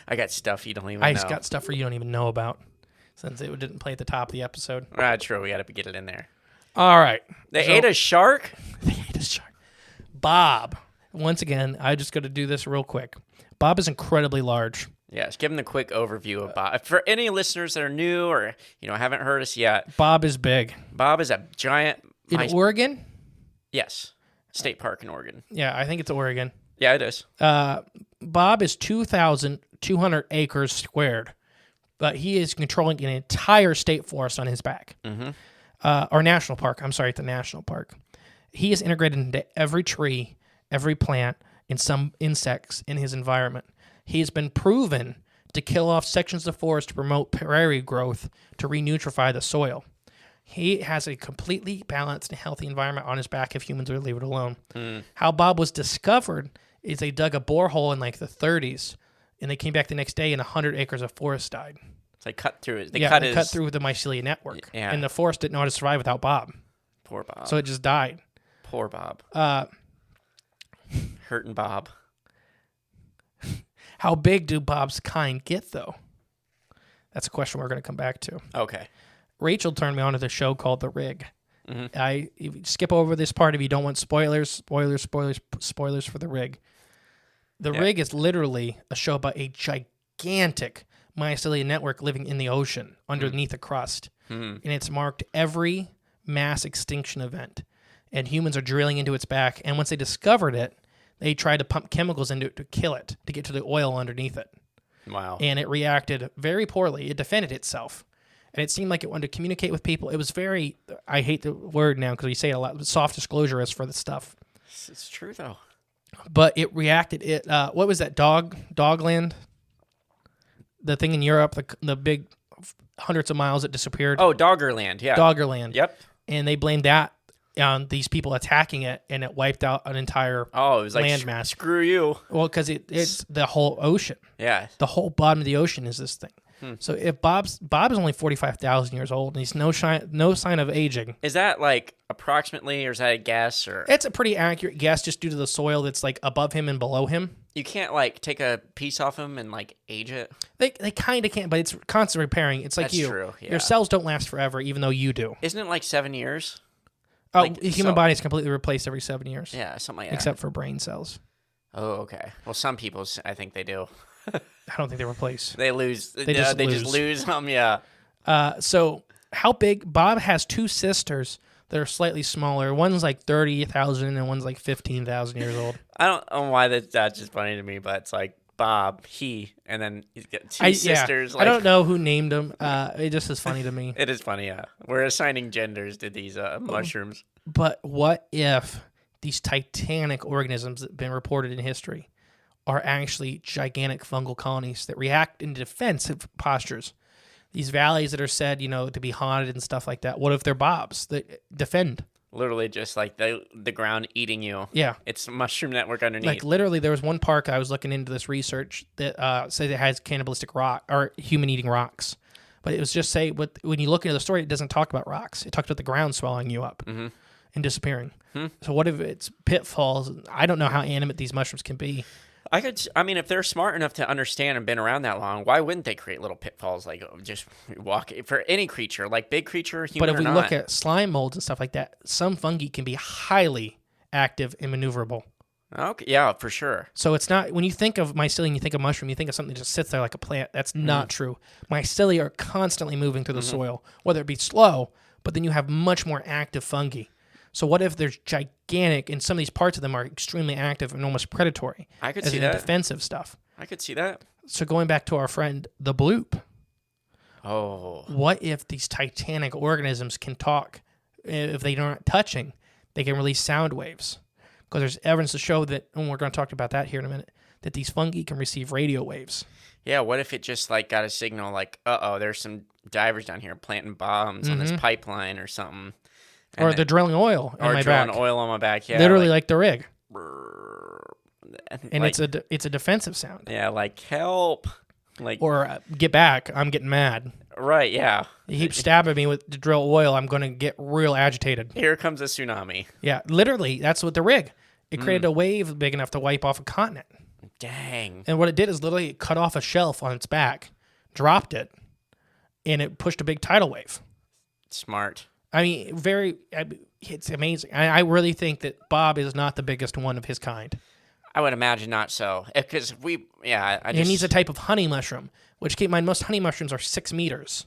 I got stuff you don't even know. I got stuff for you don't even know about, since it didn't play at the top of the episode. True, we got to get it in there. All right. They ate a shark? They ate a shark. Bob. Once again, I just got to do this real quick. Bob is incredibly large. Yes, give them the quick overview of Bob. For any listeners that are new or haven't heard us yet, Bob is big. Bob is a giant. In Oregon? Yes, state park in Oregon. Yeah, I think it's Oregon. Yeah, it is. Bob is 2,200 acres squared, but he is controlling an entire state forest on his back. Or national park. I'm sorry, it's a national park. He is integrated into every tree, every plant, and some insects in his environment. He has been proven to kill off sections of forest to promote prairie growth to renutrify the soil. He has a completely balanced and healthy environment on his back if humans would leave it alone. How Bob was discovered is they dug a borehole in like the 30s, and they came back the next day and 100 acres of forest died. So they cut through it. They cut cut through the mycelia network. Yeah. And the forest didn't know how to survive without Bob. Poor Bob. So it just died. Poor Bob. Hurting Bob. How big do Bob's kind get, though? That's a question we're going to come back to. Okay. Rachel turned me on to the show called The Rig. If you skip over this part if you don't want spoilers for The Rig. The Rig is literally a show about a gigantic mycelia network living in the ocean underneath the crust. And it's marked every mass extinction event. And humans are drilling into its back. And once they discovered it, they tried to pump chemicals into it to kill it, to get to the oil underneath it. Wow. And it reacted very poorly. It defended itself. And it seemed like it wanted to communicate with people. It was very, I hate the word now because we say it a lot, soft disclosure is for the stuff. It's true, though. But it reacted. What was that, Dogland? The thing in Europe, the big hundreds of miles that disappeared. Oh, Doggerland, yeah. Doggerland. Yep. And they blamed that on these people attacking it, and it wiped out an entire it was like, landmass. Screw you. Well, because it's the whole ocean. Yeah. The whole bottom of the ocean is this thing. So if Bob is only 45,000 years old, and he's no sign of aging. Is that like approximately, or is that a guess? Or It's a pretty accurate guess just due to the soil that's like above him and below him. you can't like take a piece off him and like age it? They kind of can't, but it's constant repairing. It's like That's you. true, yeah. Your cells don't last forever, even though you do. Isn't it like 7 years? The human body is completely replaced every 7 years. Yeah, something like that. Except for brain cells. Oh, okay. Well, some people, I think they do. I don't think they replace. They lose. They just lose them, yeah. So how big? Bob has two sisters that are slightly smaller. One's like 30,000 and one's like 15,000 years old. I don't know why that's just funny to me, but it's like Bob, and then he's got two sisters. Yeah. I don't know who named them. It just is funny to me. It is funny, yeah. We're assigning genders to these mushrooms. But what if these titanic organisms that have been reported in history are actually gigantic fungal colonies that react in defensive postures? These valleys that are said, to be haunted and stuff like that. What if they're Bobs that defend? Literally just like the ground eating you. Yeah. It's a mushroom network underneath. Like literally there was one park I was looking into this research that said it has cannibalistic rock or human eating rocks. But it was just when you look into the story, it doesn't talk about rocks. It talks about the ground swallowing you up and disappearing. So what if it's pitfalls? I don't know how animate these mushrooms can be. If they're smart enough to understand and been around that long, why wouldn't they create little pitfalls like just walk for any creature, like big creature, human or not? But if we look at slime molds and stuff like that, some fungi can be highly active and maneuverable. Okay, yeah, for sure. So it's not, when you think of mycelia and you think of mushroom, you think of something that just sits there like a plant. That's not true. Mycelia are constantly moving through the soil, whether it be slow, but then you have much more active fungi. So what if there's gigantic, and some of these parts of them are extremely active and almost predatory? I could as see in that. Defensive stuff. I could see that. So going back to our friend, the bloop. Oh. What if these titanic organisms can talk? If they're not touching, they can release sound waves. Because there's evidence to show that, and we're going to talk about that here in a minute, that these fungi can receive radio waves. Yeah, what if it just like got a signal like, there's some divers down here planting bombs on this pipeline or something. Or they're drilling oil on my back. Or drilling oil on my back, yeah. Literally like the rig. And like, it's a defensive sound. Yeah, like help. Like Or get back, I'm getting mad. Right, yeah. You keep stabbing me to drill oil, I'm going to get real agitated. Here comes a tsunami. Yeah, literally, that's what the rig. It created a wave big enough to wipe off a continent. Dang. And what it did is literally it cut off a shelf on its back, dropped it, and it pushed a big tidal wave. Smart. I mean, it's amazing. I really think that Bob is not the biggest one of his kind. I would imagine not so. Because I just... And he's a type of honey mushroom, which keep in mind, most honey mushrooms are 6 meters.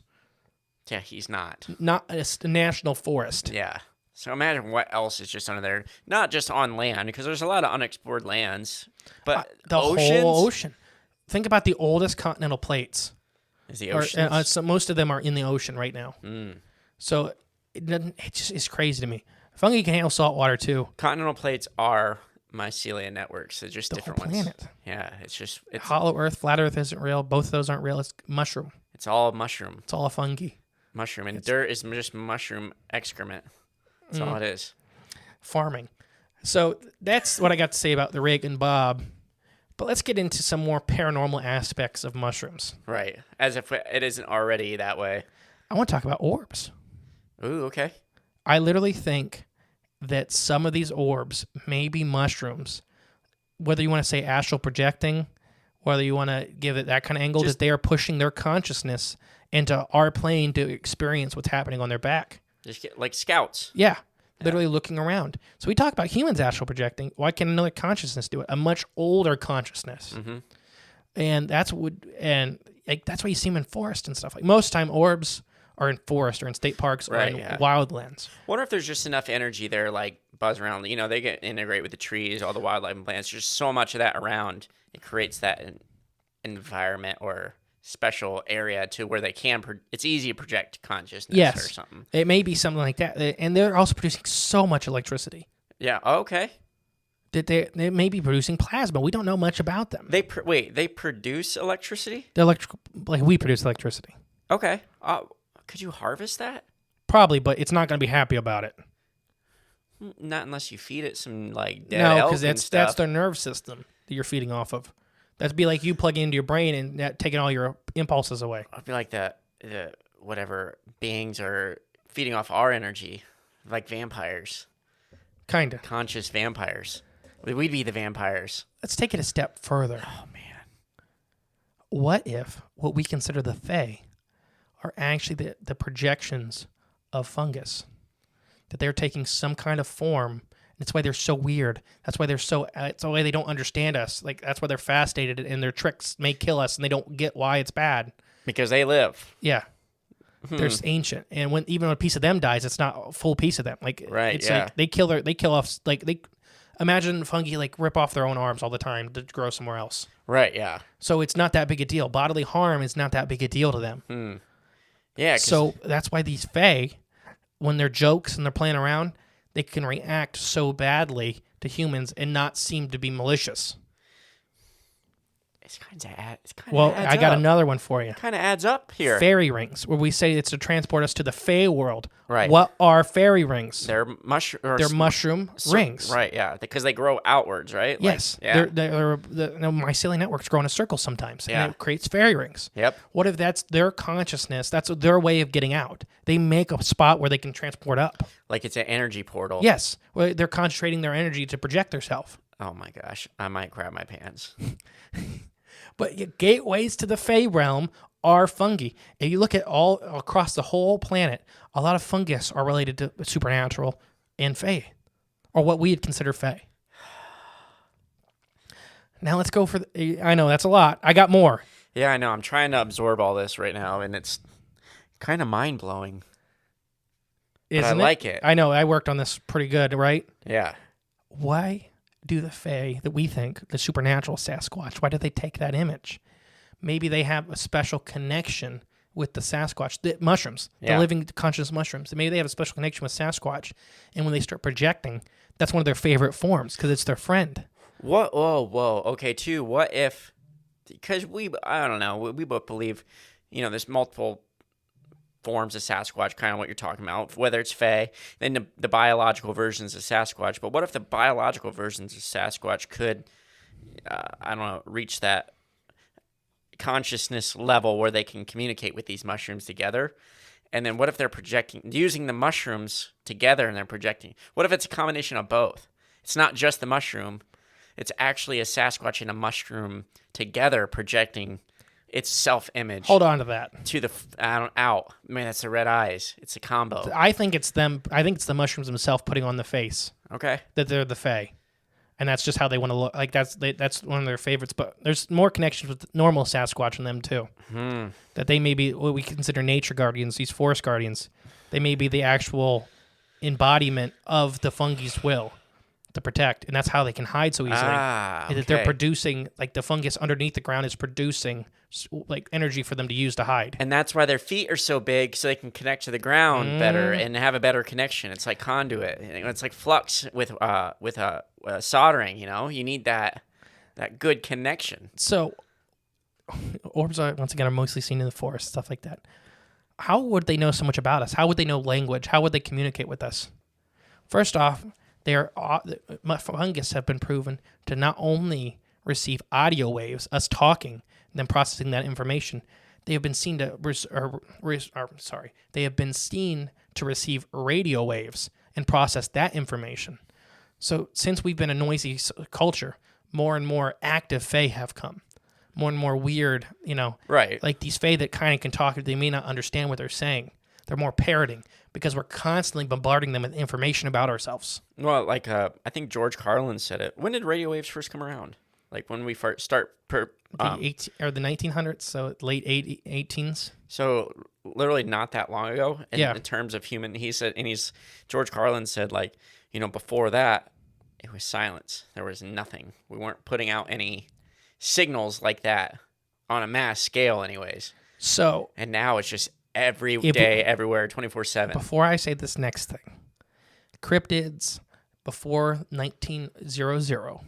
Yeah, he's not. Not a national forest. Yeah. So imagine what else is just under there. Not just on land, because there's a lot of unexplored lands, but the oceans? whole ocean. Think about the oldest continental plates. Is the ocean? So most of them are in the ocean right now. Mm. So it just is crazy to me. Fungi can handle salt water too. Continental plates are mycelia networks. They're just The different whole ones. planet. Yeah, it's Hollow Earth, flat Earth isn't real. Both of those aren't real. It's mushroom. It's all mushroom. It's all a fungi. Mushroom. And dirt is just mushroom excrement. That's all it is. Farming. So that's what I got to say about the rig and Bob. But let's get into some more paranormal aspects of mushrooms. Right. As if it isn't already that way. I want to talk about orbs. Ooh, okay. I literally think that some of these orbs may be mushrooms, whether you want to say astral projecting, whether you want to give it that kind of angle, that they are pushing their consciousness into our plane to experience what's happening on their back. Just get, like scouts. Yeah. Literally looking around. So we talk about humans astral projecting. Why can another consciousness do it? A much older consciousness. Mm-hmm. And that's why you see them in forest and stuff. Like most time, orbs are in forest or in state parks or in wildlands. Wonder if there's just enough energy there, like buzz around. You know, they get integrate with the trees, all the wildlife and plants. There's so much of that around. It creates that environment or special area to where they can. It's easy to project consciousness or something. It may be something like that. And they're also producing so much electricity. Yeah. Okay. That they may be producing plasma. We don't know much about them. They produce electricity? The electrical, like we produce electricity. Okay. Could you harvest that? Probably, but it's not going to be happy about it. Not unless you feed it some like dead No, elk because and that's stuff. their nerve system that you're feeding off of. That'd be like you plugging into your brain and taking all your impulses away. I feel like the whatever beings are feeding off our energy, like vampires. Kinda. Conscious vampires. We'd be the vampires. Let's take it a step further. Oh, man. What if what we consider the Fae are actually the projections of fungus? That they're taking some kind of form. That's why they're so weird. That's why it's the way they don't understand us. Like, that's why they're fascinated and their tricks may kill us and they don't get why it's bad. Because they live. Yeah. They're ancient. And even when a piece of them dies, it's not a full piece of them. Like, right, it's yeah. like they kill off, like, imagine fungi, like, rip off their own arms all the time to grow somewhere else. Right, yeah. So it's not that big a deal. Bodily harm is not that big a deal to them. Yeah. So that's why these Fae, when they're jokes and they're playing around, they can react so badly to humans and not seem to be malicious. It's kind of Well, I got another one for you. Kind of adds up here. Fairy rings, where we say it's to transport us to the Fae world. Right. What are fairy rings? They're mushroom rings. Right, yeah. Because they grow outwards, right? Yes. Like, the mycelia networks grow in a circle sometimes. Yeah. And it creates fairy rings. Yep. What if that's their consciousness? That's their way of getting out. They make a spot where they can transport up. Like it's an energy portal. Yes. Well, they're concentrating their energy to project themselves. Oh my gosh. I might crap my pants. But gateways to the Fae realm are fungi. If you look at all across the whole planet, a lot of fungus are related to supernatural and Fae, or what we'd consider Fae. Now let's go for I know, that's a lot. I got more. Yeah, I know. I'm trying to absorb all this right now, and it's kind of mind-blowing. But I like it. I know. I worked on this pretty good, right? Yeah. Why do the Fae that we think, the supernatural Sasquatch, why do they take that image? Maybe they have a special connection with the Sasquatch, the mushrooms, the living conscious mushrooms. Maybe they have a special connection with Sasquatch, and when they start projecting, that's one of their favorite forms because it's their friend. What? Whoa. Okay, too. What if? Because I don't know. We both believe, there's multiple forms of Sasquatch, kind of what you're talking about, whether it's Fae, then the biological versions of Sasquatch. But what if the biological versions of Sasquatch could, reach that consciousness level where they can communicate with these mushrooms together? And then what if they're using the mushrooms together and they're projecting? What if it's a combination of both? It's not just the mushroom. It's actually a Sasquatch and a mushroom together projecting its self-image. Hold on to that. To the out. Man, that's the red eyes. It's a combo. I think it's them. I think it's the mushrooms themselves putting on the face Okay. that they're the Fae, and that's just how they want to look. Like that's one of their favorites. But there's more connections with normal Sasquatch in them too. That they may be what we consider nature guardians, these forest guardians. They may be the actual embodiment of the fungi's will to protect, and that's how they can hide so easily. That they're producing, like the fungus underneath the ground is producing like energy for them to use to hide. And that's why their feet are so big, so they can connect to the ground better and have a better connection. It's like conduit. It's like flux with soldering. You know, you need that good connection. So orbs are once again are mostly seen in the forest, stuff like that. How would they know so much about us? How would they know language? How would they communicate with us? First off, fungus have been proven to not only receive audio waves, us talking, and then processing that information. They have been seen to receive radio waves and process that information. So since we've been a noisy culture, more and more active Fae have come. More and more weird, right? Like these Fae that kind of can talk, they may not understand what they're saying. They're more parroting because we're constantly bombarding them with information about ourselves. Well, like I think George Carlin said it. When did radio waves first come around? Like when we first start the 1900s, so late 18s. So literally not that long ago. In terms of human, he said, and George Carlin said, like, before that, it was silence. There was nothing. We weren't putting out any signals like that on a mass scale, anyways. So, and now it's just every day, everywhere, 24/7. Before I say this next thing, cryptids before 1900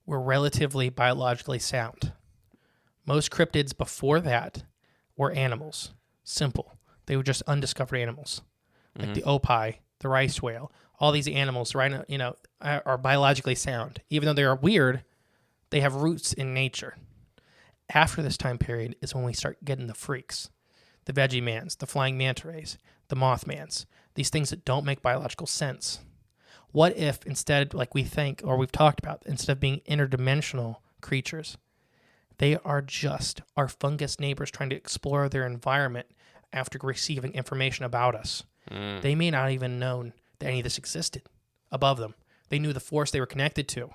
were relatively biologically sound. Most cryptids before that were animals. Simple. They were just undiscovered animals. Like the opie, the rice whale, all these animals, right? Are biologically sound. Even though they are weird, they have roots in nature. After this time period is when we start getting the freaks. The Vegemans, the flying manta rays, the Mothmans, these things that don't make biological sense. What if instead, like we think, or we've talked about, instead of being interdimensional creatures, they are just our fungus neighbors trying to explore their environment after receiving information about us. They may not even known that any of this existed above them. They knew the force they were connected to,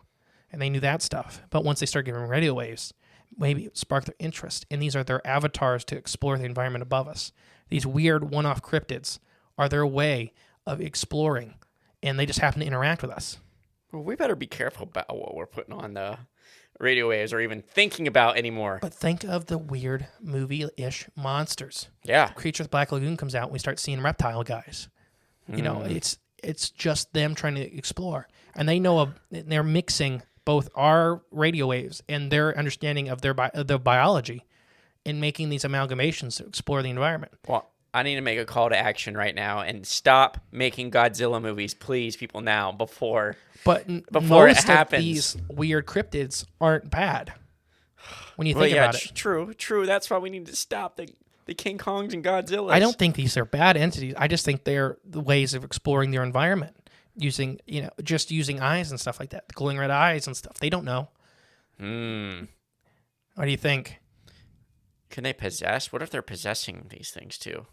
and they knew that stuff. But once they start giving radio waves, maybe it sparked their interest, and these are their avatars to explore the environment above us. These weird one-off cryptids are their way of exploring, and they just happen to interact with us. Well, we better be careful about what we're putting on the radio waves or even thinking about anymore. But think of the weird movie-ish monsters. Yeah. Creature of the Black Lagoon comes out, and we start seeing reptile guys. It's just them trying to explore, and they're mixing both our radio waves and their understanding of their biology in making these amalgamations to explore the environment. Well, I need to make a call to action right now and stop making Godzilla movies, please, people, now, before most it happens. Of these weird cryptids aren't bad when you think about it. True. That's why we need to stop the King Kongs and Godzillas. I don't think these are bad entities. I just think they're the ways of exploring their environment. Using eyes and stuff like that, the glowing red eyes and stuff. They don't know. What do you think? Can they possess? What if they're possessing these things too?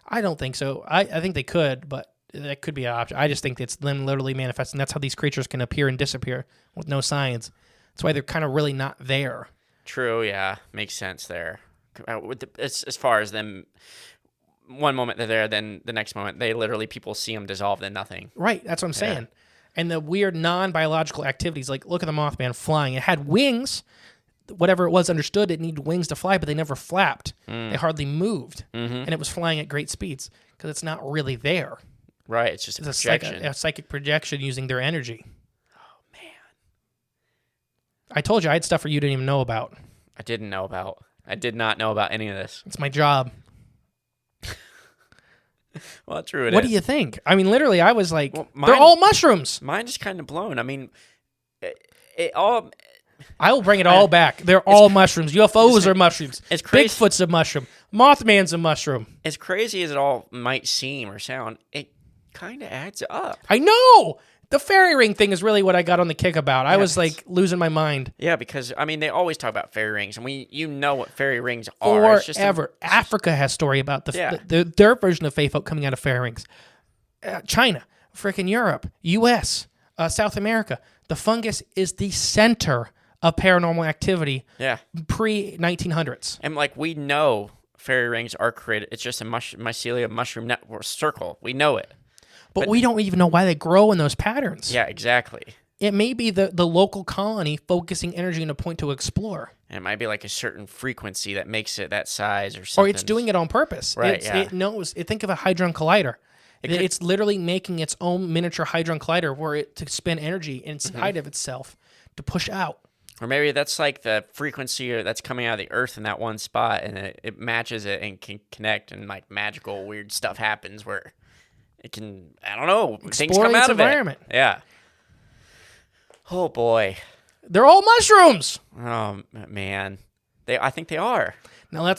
I don't think so. I think they could, but that could be an option. I just think it's them literally manifesting. That's how these creatures can appear and disappear with no signs. That's why they're kind of really not there. True, yeah. Makes sense there. As far as them... One moment they're there, then the next moment people see them dissolve to nothing. Right, that's what I'm saying. And the weird non-biological activities, like look at the Mothman flying. It had wings. Whatever it was understood, it needed wings to fly, but they never flapped. They hardly moved. And it was flying at great speeds because it's not really there. Right, it's just a projection. A psychic projection using their energy. Oh, man. I told you I had stuff for you didn't even know about. I did not know about any of this. It's my job. Well, true. What do you think? I mean, literally, I was like, they're all mushrooms. Mine is kind of blown. I mean, it all... I will bring it all back. They're all mushrooms. UFOs are mushrooms. It's crazy. Bigfoot's a mushroom. Mothman's a mushroom. As crazy as it all might seem or sound, it kind of adds up. I know. The fairy ring thing is really what I got on the kick about. I was like losing my mind. Yeah, because I mean they always talk about fairy rings, and you know what fairy rings are. Forever. Africa has story about their version of fae folk coming out of fairy rings. China, freaking Europe, U.S., South America. The fungus is the center of paranormal activity. Yeah. Pre-1900s. And like we know fairy rings are created. It's just a mycelia mushroom network circle. We know it. But we don't even know why they grow in those patterns. Yeah, exactly. It may be the local colony focusing energy on a point to explore. And it might be like a certain frequency that makes it that size or something. Or it's doing it on purpose. Right, It knows. Think of a Hadron Collider. It's literally making its own miniature Hadron Collider where it to spend energy inside of itself to push out. Or maybe that's like the frequency that's coming out of the Earth in that one spot, and it matches it and can connect, and like magical weird stuff happens where it can, I don't know, things come out of environment. It. Yeah. Oh boy. They're all mushrooms. Oh man. I think they are. Now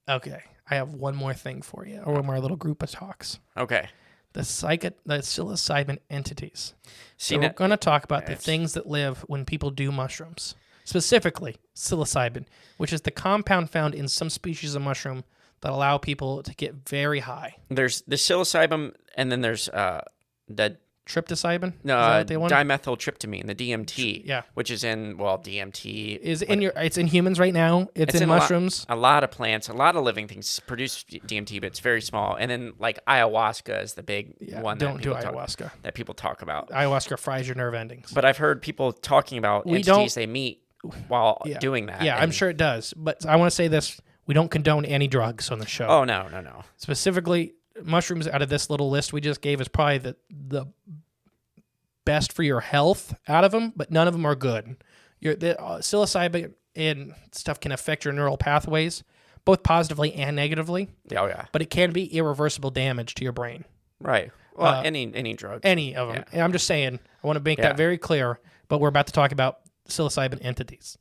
okay. I have one more thing for you, or one more little group of talks. Okay. The psilocybin entities. See, we're going to talk about the things that live when people do mushrooms. Specifically, psilocybin, which is the compound found in some species of mushroom that allow people to get very high. There's the psilocybin, and then there's the tryptopsycin? dimethyltryptamine, the DMT. Yeah. Which is in DMT it's in humans right now. It's in mushrooms. A lot of plants, a lot of living things produce DMT, but it's very small. And then like ayahuasca is the big one. Don't do ayahuasca. That people talk about. Ayahuasca fries your nerve endings. But I've heard people talking about entities they meet while doing that. Yeah, I'm sure it does. But I want to say this: we don't condone any drugs on the show. Oh no. Specifically, mushrooms out of this little list we just gave is probably the best for your health out of them, but none of them are good. The psilocybin and stuff can affect your neural pathways, both positively and negatively. Oh yeah. But it can be irreversible damage to your brain. Right. Well, any drug. Any of them. Yeah. And I'm just saying, I want to make that very clear, but we're about to talk about psilocybin entities.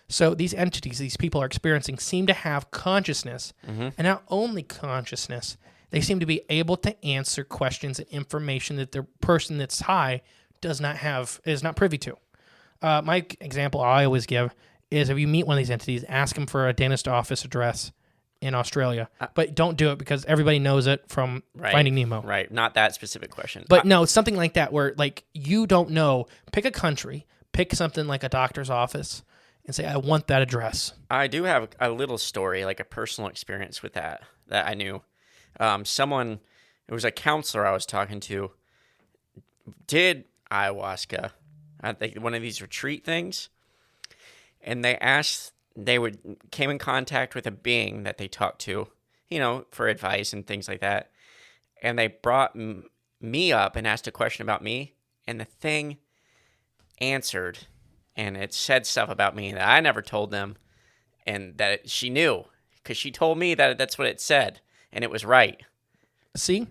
So these entities, these people are experiencing, seem to have consciousness, and not only consciousness, they seem to be able to answer questions and information that the person that's high is not privy to. My example I always give is if you meet one of these entities, ask them for a dentist office address in Australia. But don't do it because everybody knows it from Finding Nemo. Right, not that specific question. But no, it's something like that where like you don't know. Pick a country, pick something like a doctor's office, and say, I want that address. I do have a little story, like a personal experience with that I knew. It was a counselor I was talking to, did ayahuasca at one of these retreat things, and they came in contact with a being that they talked to, for advice and things like that, and they brought me up and asked a question about me, and the thing answered, and it said stuff about me that I never told them, and that she knew, because she told me that that's what it said, and it was right. See?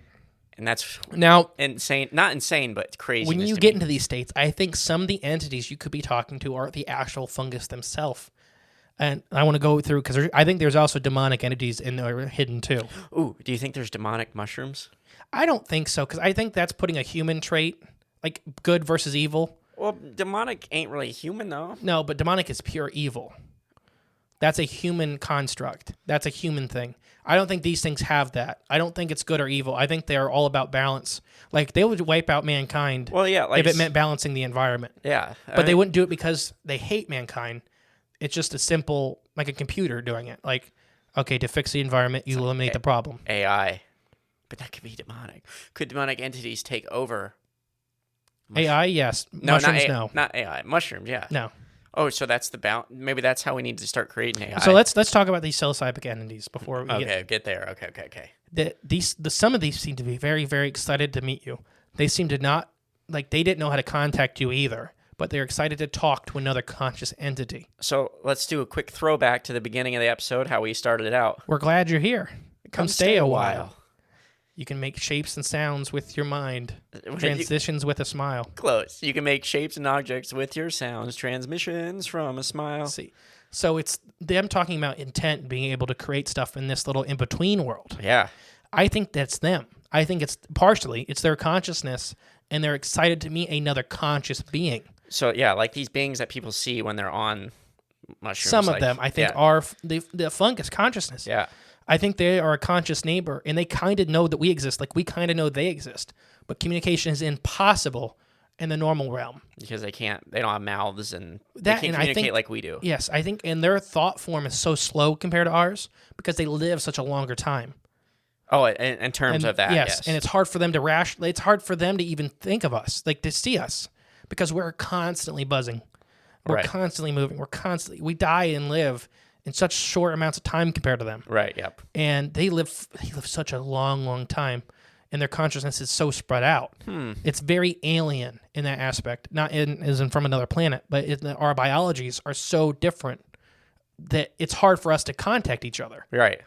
And that's now insane. Not insane, but crazy. When you get into these states, I think some of the entities you could be talking to are the actual fungus themselves. And I want to go through, because I think there's also demonic entities in there hidden too. Ooh, do you think there's demonic mushrooms? I don't think so, because I think that's putting a human trait, like good versus evil. Well, demonic ain't really human, though. No, but demonic is pure evil. That's a human construct. That's a human thing. I don't think these things have that. I don't think it's good or evil. I think they're all about balance. Like, they would wipe out mankind if it meant balancing the environment. Yeah. But they wouldn't do it because they hate mankind. It's just a simple, like a computer doing it. Like, okay, to fix the environment, you eliminate the problem. AI. But that could be demonic. Could demonic entities take over? AI, yes. No, mushrooms, no. Not AI. Mushrooms, yeah. No. Oh, so that's the balance. Maybe that's how we need to start creating AI. So let's talk about these psilocybin entities before we get there. Okay. Some of these seem to be very, very excited to meet you. They seem to not, like, they didn't know how to contact you either, but they're excited to talk to another conscious entity. So let's do a quick throwback to the beginning of the episode, how we started it out. We're glad you're here. Come stay a while. You can make shapes and sounds with your mind. Transitions with a smile. Close. You can make shapes and objects with your sounds. Transmissions from a smile. See, so it's them talking about intent, being able to create stuff in this little in-between world. Yeah. I think that's them. I think it's partially it's their consciousness, and they're excited to meet another conscious being. So yeah, like these beings that people see when they're on mushrooms. Some of like, them, I think, yeah. are the fungus consciousness. Yeah. I think they are a conscious neighbor, and they kind of know that we exist, like we kind of know they exist. But communication is impossible in the normal realm. Because they don't have mouths and they That, can't and I communicate think- like we do. Yes, I think, and their thought form is so slow compared to ours because they live such a longer time. Oh, in terms And of that, yes. and it's hard for them to it's hard for them to even think of us, like to see us, because we're constantly buzzing, we're Right. constantly moving, we die and live in such short amounts of time compared to them, Right, yep. and they live such a long time, and their consciousness is so spread out. It's very alien in that aspect, not as in from another planet, but our biologies are so different that it's hard for us to contact each other. Right.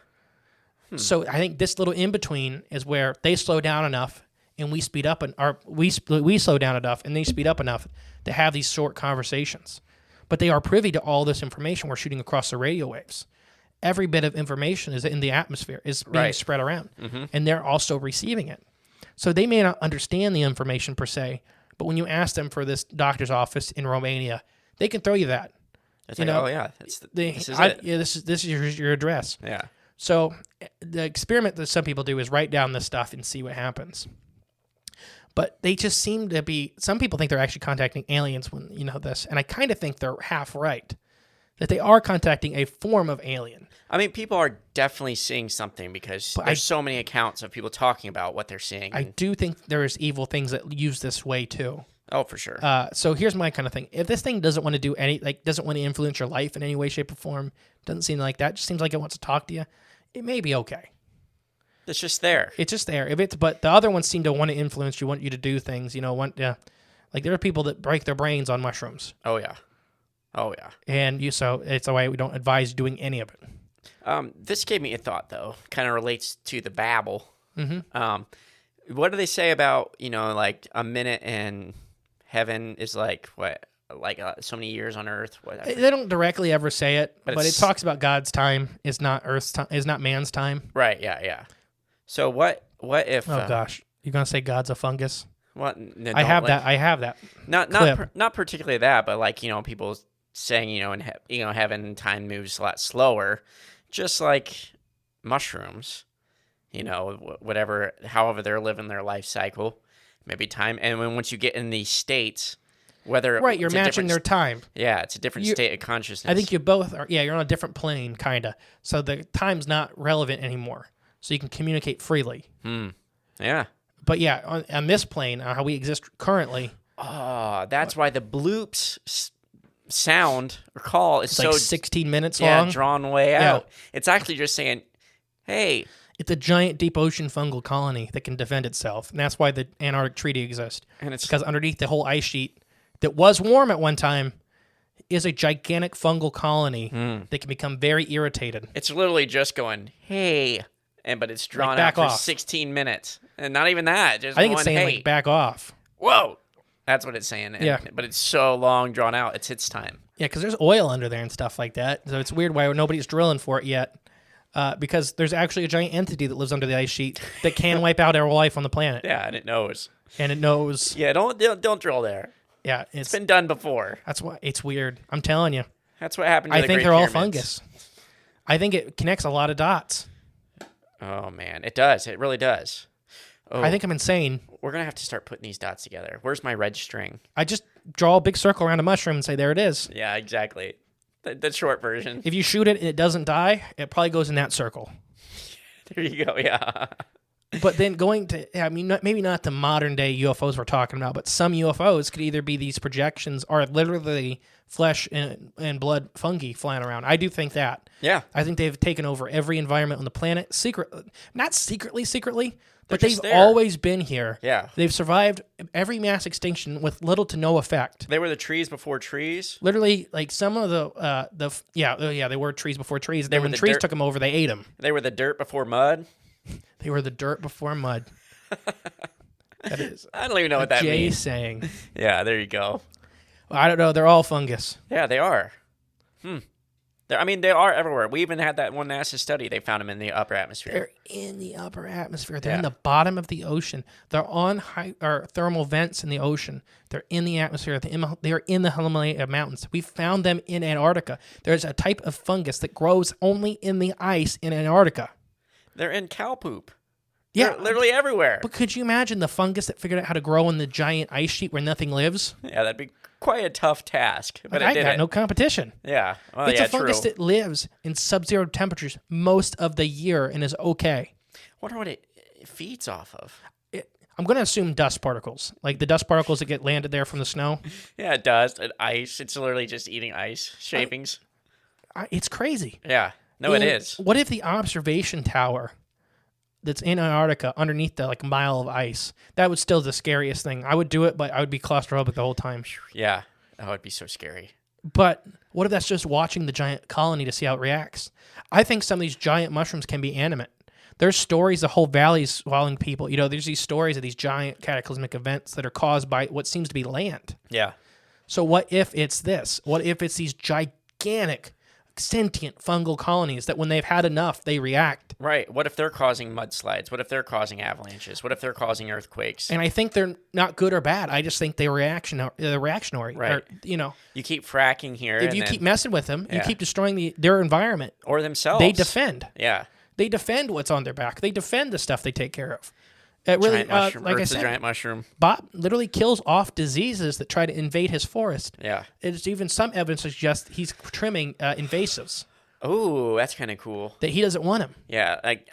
So I think this little in between is where they slow down enough and we speed up, we slow down enough and they speed up enough to have these short conversations. But they are privy to all this information we're shooting across the radio waves. Every bit of information is in the atmosphere, is being spread around, and they're also receiving it. So they may not understand the information per se, but when you ask them for this doctor's office in Romania, they can throw you that. It's You like, know, oh yeah, this is it. Yeah, this is your address. Yeah. So the experiment that some people do is write down this stuff and see what happens. But they just seem to be, some people think they're actually contacting aliens when this, and I kind of think they're half right, that they are contacting a form of alien. I mean, people are definitely seeing something because there's so many accounts of people talking about what they're seeing. I do think there's evil things that use this way too. Oh, for sure. So here's my kind of thing. If this thing doesn't want to do doesn't want to influence your life in any way, shape, or form, doesn't seem like that, just seems like it wants to talk to you, it may be okay. It's just there. It's just there. But the other ones seem to want to influence you, want you to do things, like there are people that break their brains on mushrooms. Oh, yeah. Oh, yeah. And so it's why we don't advise doing any of it. This gave me a thought, though. Kind of relates to the babble. Mm-hmm. What do they say about, like a minute in heaven is like, what? Like so many years on Earth? Whatever. They don't directly ever say it, but it it's- talks about God's time is not Earth's time, is not man's time. Right, yeah. So what if... Oh, gosh. You're going to say God's a fungus? What? No, I have like, that. I have that. Not particularly that, but like, people saying, in heaven time moves a lot slower, just like mushrooms, whatever, however they're living their life cycle, maybe time. And once you get in these states, whether Right, you're it's a matching different their time. Yeah, it's a different state of consciousness. I think you both are. Yeah, you're on a different plane, kind of. So the time's not relevant anymore. So you can communicate freely. Yeah. But yeah, on this plane, how we exist currently, Oh, that's why the bloops sound or call is it's so like 16 minutes long. drawn way out. It's actually just saying, "Hey." It's a giant deep ocean fungal colony that can defend itself, and that's why the Antarctic Treaty exists. And it's because underneath the whole ice sheet that was warm at one time is a gigantic fungal colony that can become very irritated. It's literally just going, "Hey," but it's drawn back out for off. 16 minutes, and not even that. Just I think one, it's saying "Hey." like back off. Whoa, that's what it's saying. Yeah. But it's so long drawn out. It's its time. Yeah, because there's oil under there and stuff like that. So it's weird why nobody's drilling for it yet. Because there's actually a giant entity that lives under the ice sheet that can wipe out our life on the planet. Yeah, and it knows. And it knows. Yeah, don't drill there. Yeah, It's been done before. that's why it's weird. I'm telling you. That's what happened to I the think Great they're all Pyramids. fungus. I think it connects a lot of dots. Oh man, it does. It really does. Oh, I think I'm insane. we're gonna have to start putting these dots together. Where's my red string? I just draw a big circle around a mushroom and say, there it is. Yeah, exactly. The short version. If you shoot it and it doesn't die, it probably goes in that circle. There you go. Yeah. But then going to, I mean, maybe not the modern day UFOs we're talking about, but some UFOs could either be these projections or literally flesh and blood fungi flying around. I do think that. Yeah. I think they've taken over every environment on the planet, not secretly, but just they've there. always been here. Yeah. They've survived every mass extinction with little to no effect. They were the trees before trees. Literally, like some of they were trees before trees. Then when the trees dirt- took them over, they ate them. They were the dirt before mud. They were the dirt before mud. That is I don't even know what that Jay means. saying. Yeah, there you go. I don't know. They're all fungus. Yeah, they are. I mean, they are everywhere. We even had that one NASA study. They found them in the upper atmosphere. They're in the upper atmosphere. They're in Yeah. the bottom of the ocean. They're on thermal vents in the ocean. They're in the atmosphere. They're in the Himalaya Mountains. We found them in Antarctica. There's a type of fungus that grows only in the ice in Antarctica. They're in cow poop. Yeah. They're literally everywhere. But could you imagine the fungus that figured out how to grow in the giant ice sheet where nothing lives? Yeah, that'd be quite a tough task. But I it did got it. no competition. Yeah. Well, It's yeah, a fungus true. that lives in sub-zero temperatures most of the year and is okay. Wonder what it feeds off of. I'm going to assume dust particles, like the dust particles that get landed there from the snow. Yeah, it does. And ice. It's literally just eating ice shavings. It's crazy. Yeah. No, it And is. What if the observation tower that's in Antarctica underneath the mile of ice, that was still the scariest thing. I would do it, but I would be claustrophobic the whole time. Yeah. That would be so scary. But what if that's just watching the giant colony to see how it reacts? I think some of these giant mushrooms can be animate. There's stories of whole valleys swallowing people. There's these stories of these giant cataclysmic events that are caused by what seems to be land. Yeah. So what if it's this? What if it's these gigantic sentient fungal colonies that when they've had enough, they react? Right. What if they're causing mudslides? What if they're causing avalanches? What if they're causing earthquakes? And I think they're not good or bad. I just think they're reactionary. Right. Or, You keep fracking here. if and you then- keep messing with them, you Yeah. keep destroying their environment. or themselves. They defend. Yeah. They defend what's on their back. They defend the stuff they take care of. It really, Giant mushroom. like I Earth's a said, giant mushroom. Bob literally kills off diseases that try to invade his forest. Yeah. There's even some evidence suggests he's trimming invasives, Oh, that's kind of cool. that he doesn't want them. Yeah. Like,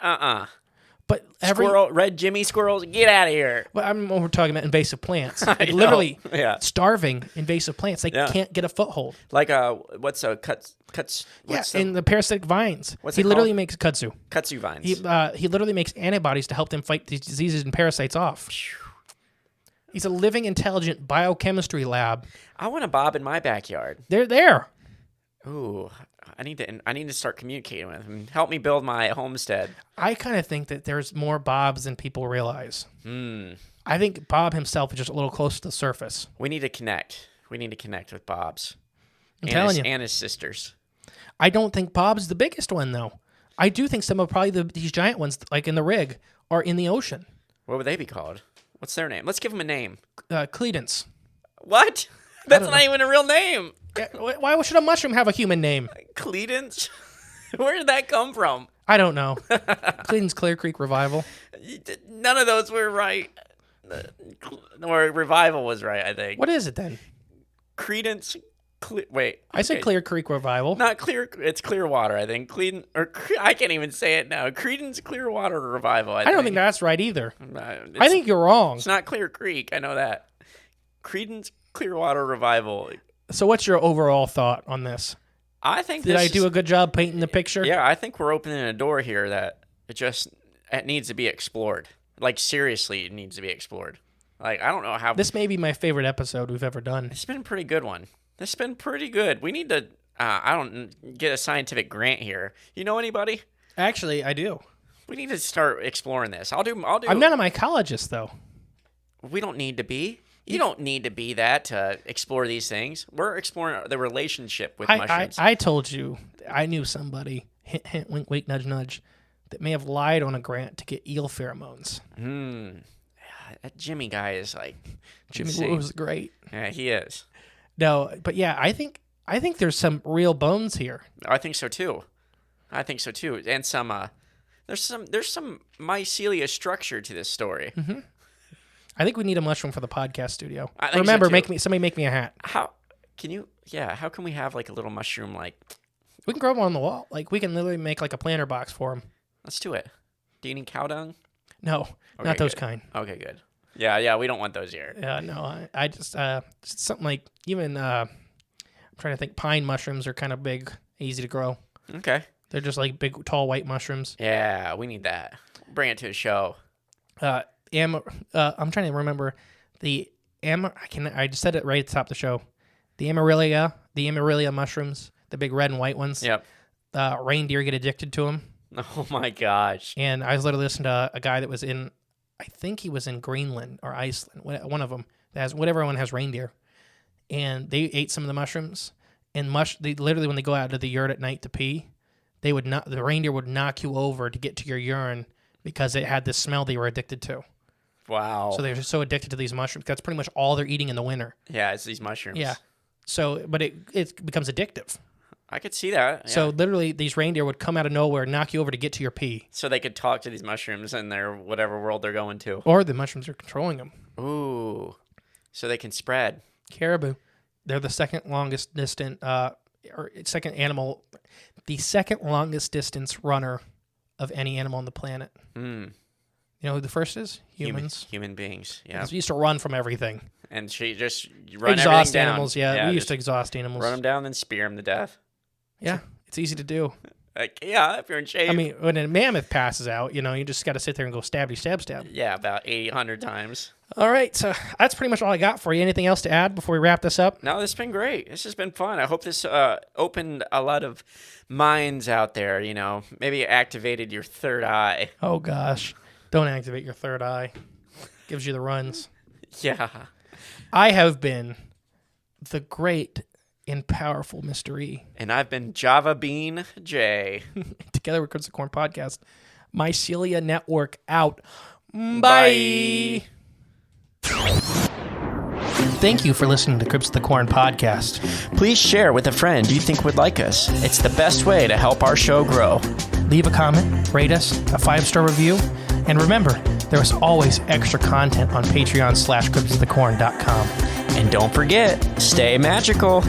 But Squirrel, red Jimmy squirrels, get out of here. But we're talking about invasive plants. I Like know. literally Yeah. starving invasive plants. They Yeah. can't get a foothold. Like, what's a cuts? What's In the parasitic vines. What's He it literally called? makes kudzu. kudzu vines? He literally makes antibodies to help them fight these diseases and parasites off. He's a living, intelligent biochemistry lab. I want a bob in my backyard. They're there. Ooh, I need to start communicating with him. Help me build my homestead. I kind of think that there's more Bobs than people realize. Hmm. I think Bob himself is just a little close to the surface. We need to connect. We need to connect with Bob's. I'm telling you. And his sisters. I don't think Bob's the biggest one, though. I do think some of probably these giant ones, like in the rig, are in the ocean. What would they be called? What's their name? Let's give them a name. Cledence. What? That's don't not even a real name. Why should a mushroom have a human name? Cledence? Where did that come from? I don't know. Cledence Clear Creek Revival. None of those were right. Or Revival was right, I think. What is it then? Credence. Wait. I said okay. Clear Creek Revival. Not clear. It's Clearwater, I think. I can't even say it now. Credence Clearwater Revival. I don't think that's right either. I It's- think you're wrong. it's not Clear Creek. I know that. Credence Clearwater Revival. So what's your overall thought on this? I think. Did I do a good job painting the picture? Yeah, I think we're opening a door here that it needs to be explored. Like seriously, it needs to be explored. Like I don't know how. This may be my favorite episode we've ever done. It's been a pretty good one. It's been pretty good. We need to. I don't get a scientific grant here. You know anybody? Actually, I do. We need to start exploring this. I'll do. I'm not a mycologist, though. We don't need to be. You don't need to be that to explore these things. We're exploring the relationship with mushrooms. I told you I knew somebody, hint, hint, wink, wink, nudge, nudge, that may have lied on a grant to get eel pheromones. That Jimmy guy is like Jimmy insane. was great. Yeah, he is. No, but yeah, I think there's some real bones here. I think so too. And some there's some mycelia structure to this story. Mm-hmm. I think we need a mushroom for the podcast studio. I think so, Remember, too. somebody make me a hat. How can we have like a little mushroom like We can grow them on the wall. Like we can literally make like a planter box for them. let's do it. Do you need cow dung? No, Okay, not those good. kind. Okay, good. Yeah, we don't want those here. No, I just something like even I'm trying to think. Pine mushrooms are kind of big, easy to grow. Okay. They're just like big, tall, white mushrooms. Yeah, we need that. Bring it to a show. I'm trying to remember I just said it right at the top of the show. The Amaryllia mushrooms, the big red and white ones. Yep. Reindeer get addicted to them. Oh my gosh. And I was literally listening to a guy that was I think he was in Greenland or Iceland, one of them. Whatever one has reindeer. And they ate some of the mushrooms. and they literally, when they go out to the yurt at night to pee, the reindeer would knock you over to get to your urine because it had this smell they were addicted to. Wow. So they're just so addicted to these mushrooms. That's pretty much all they're eating in the winter. Yeah, it's these mushrooms. Yeah. So, but it becomes addictive. I could see that. Yeah. So literally, these reindeer would come out of nowhere, knock you over to get to your pee. So they could talk to these mushrooms in their whatever world they're going to. Or the mushrooms are controlling them. Ooh. So they can spread. Caribou. They're the second longest distance distance runner of any animal on the planet. You know who the first is? Humans. Human beings, yeah. Because we used to run from everything. And she just run exhaust everything down. animals, yeah. We used to exhaust animals. Run them down, then spear them to death. Yeah, it's easy to do. Like, yeah, if you're in shape. I mean, when a mammoth passes out, you just got to sit there and go stabby, stab. Yeah, about 800 times. All right, so that's pretty much all I got for you. Anything else to add before we wrap this up? No, this has been great. This has been fun. I hope this opened a lot of minds out there, Maybe activated your third eye. Oh, gosh. Don't activate your third eye. Gives you the runs. Yeah. I have been the great and powerful Mystery. And I've been Java Bean J. Together with Cryptids of the Corn Podcast. Mycelia Network out. Bye. Thank you for listening to Cryptids of the Corn Podcast. Please share with a friend you think would like us. It's the best way to help our show grow. Leave a comment, rate us, a 5-star review, and remember, there is always extra content on Patreon/CryptidsOfTheCorn.com. And don't forget, stay magical.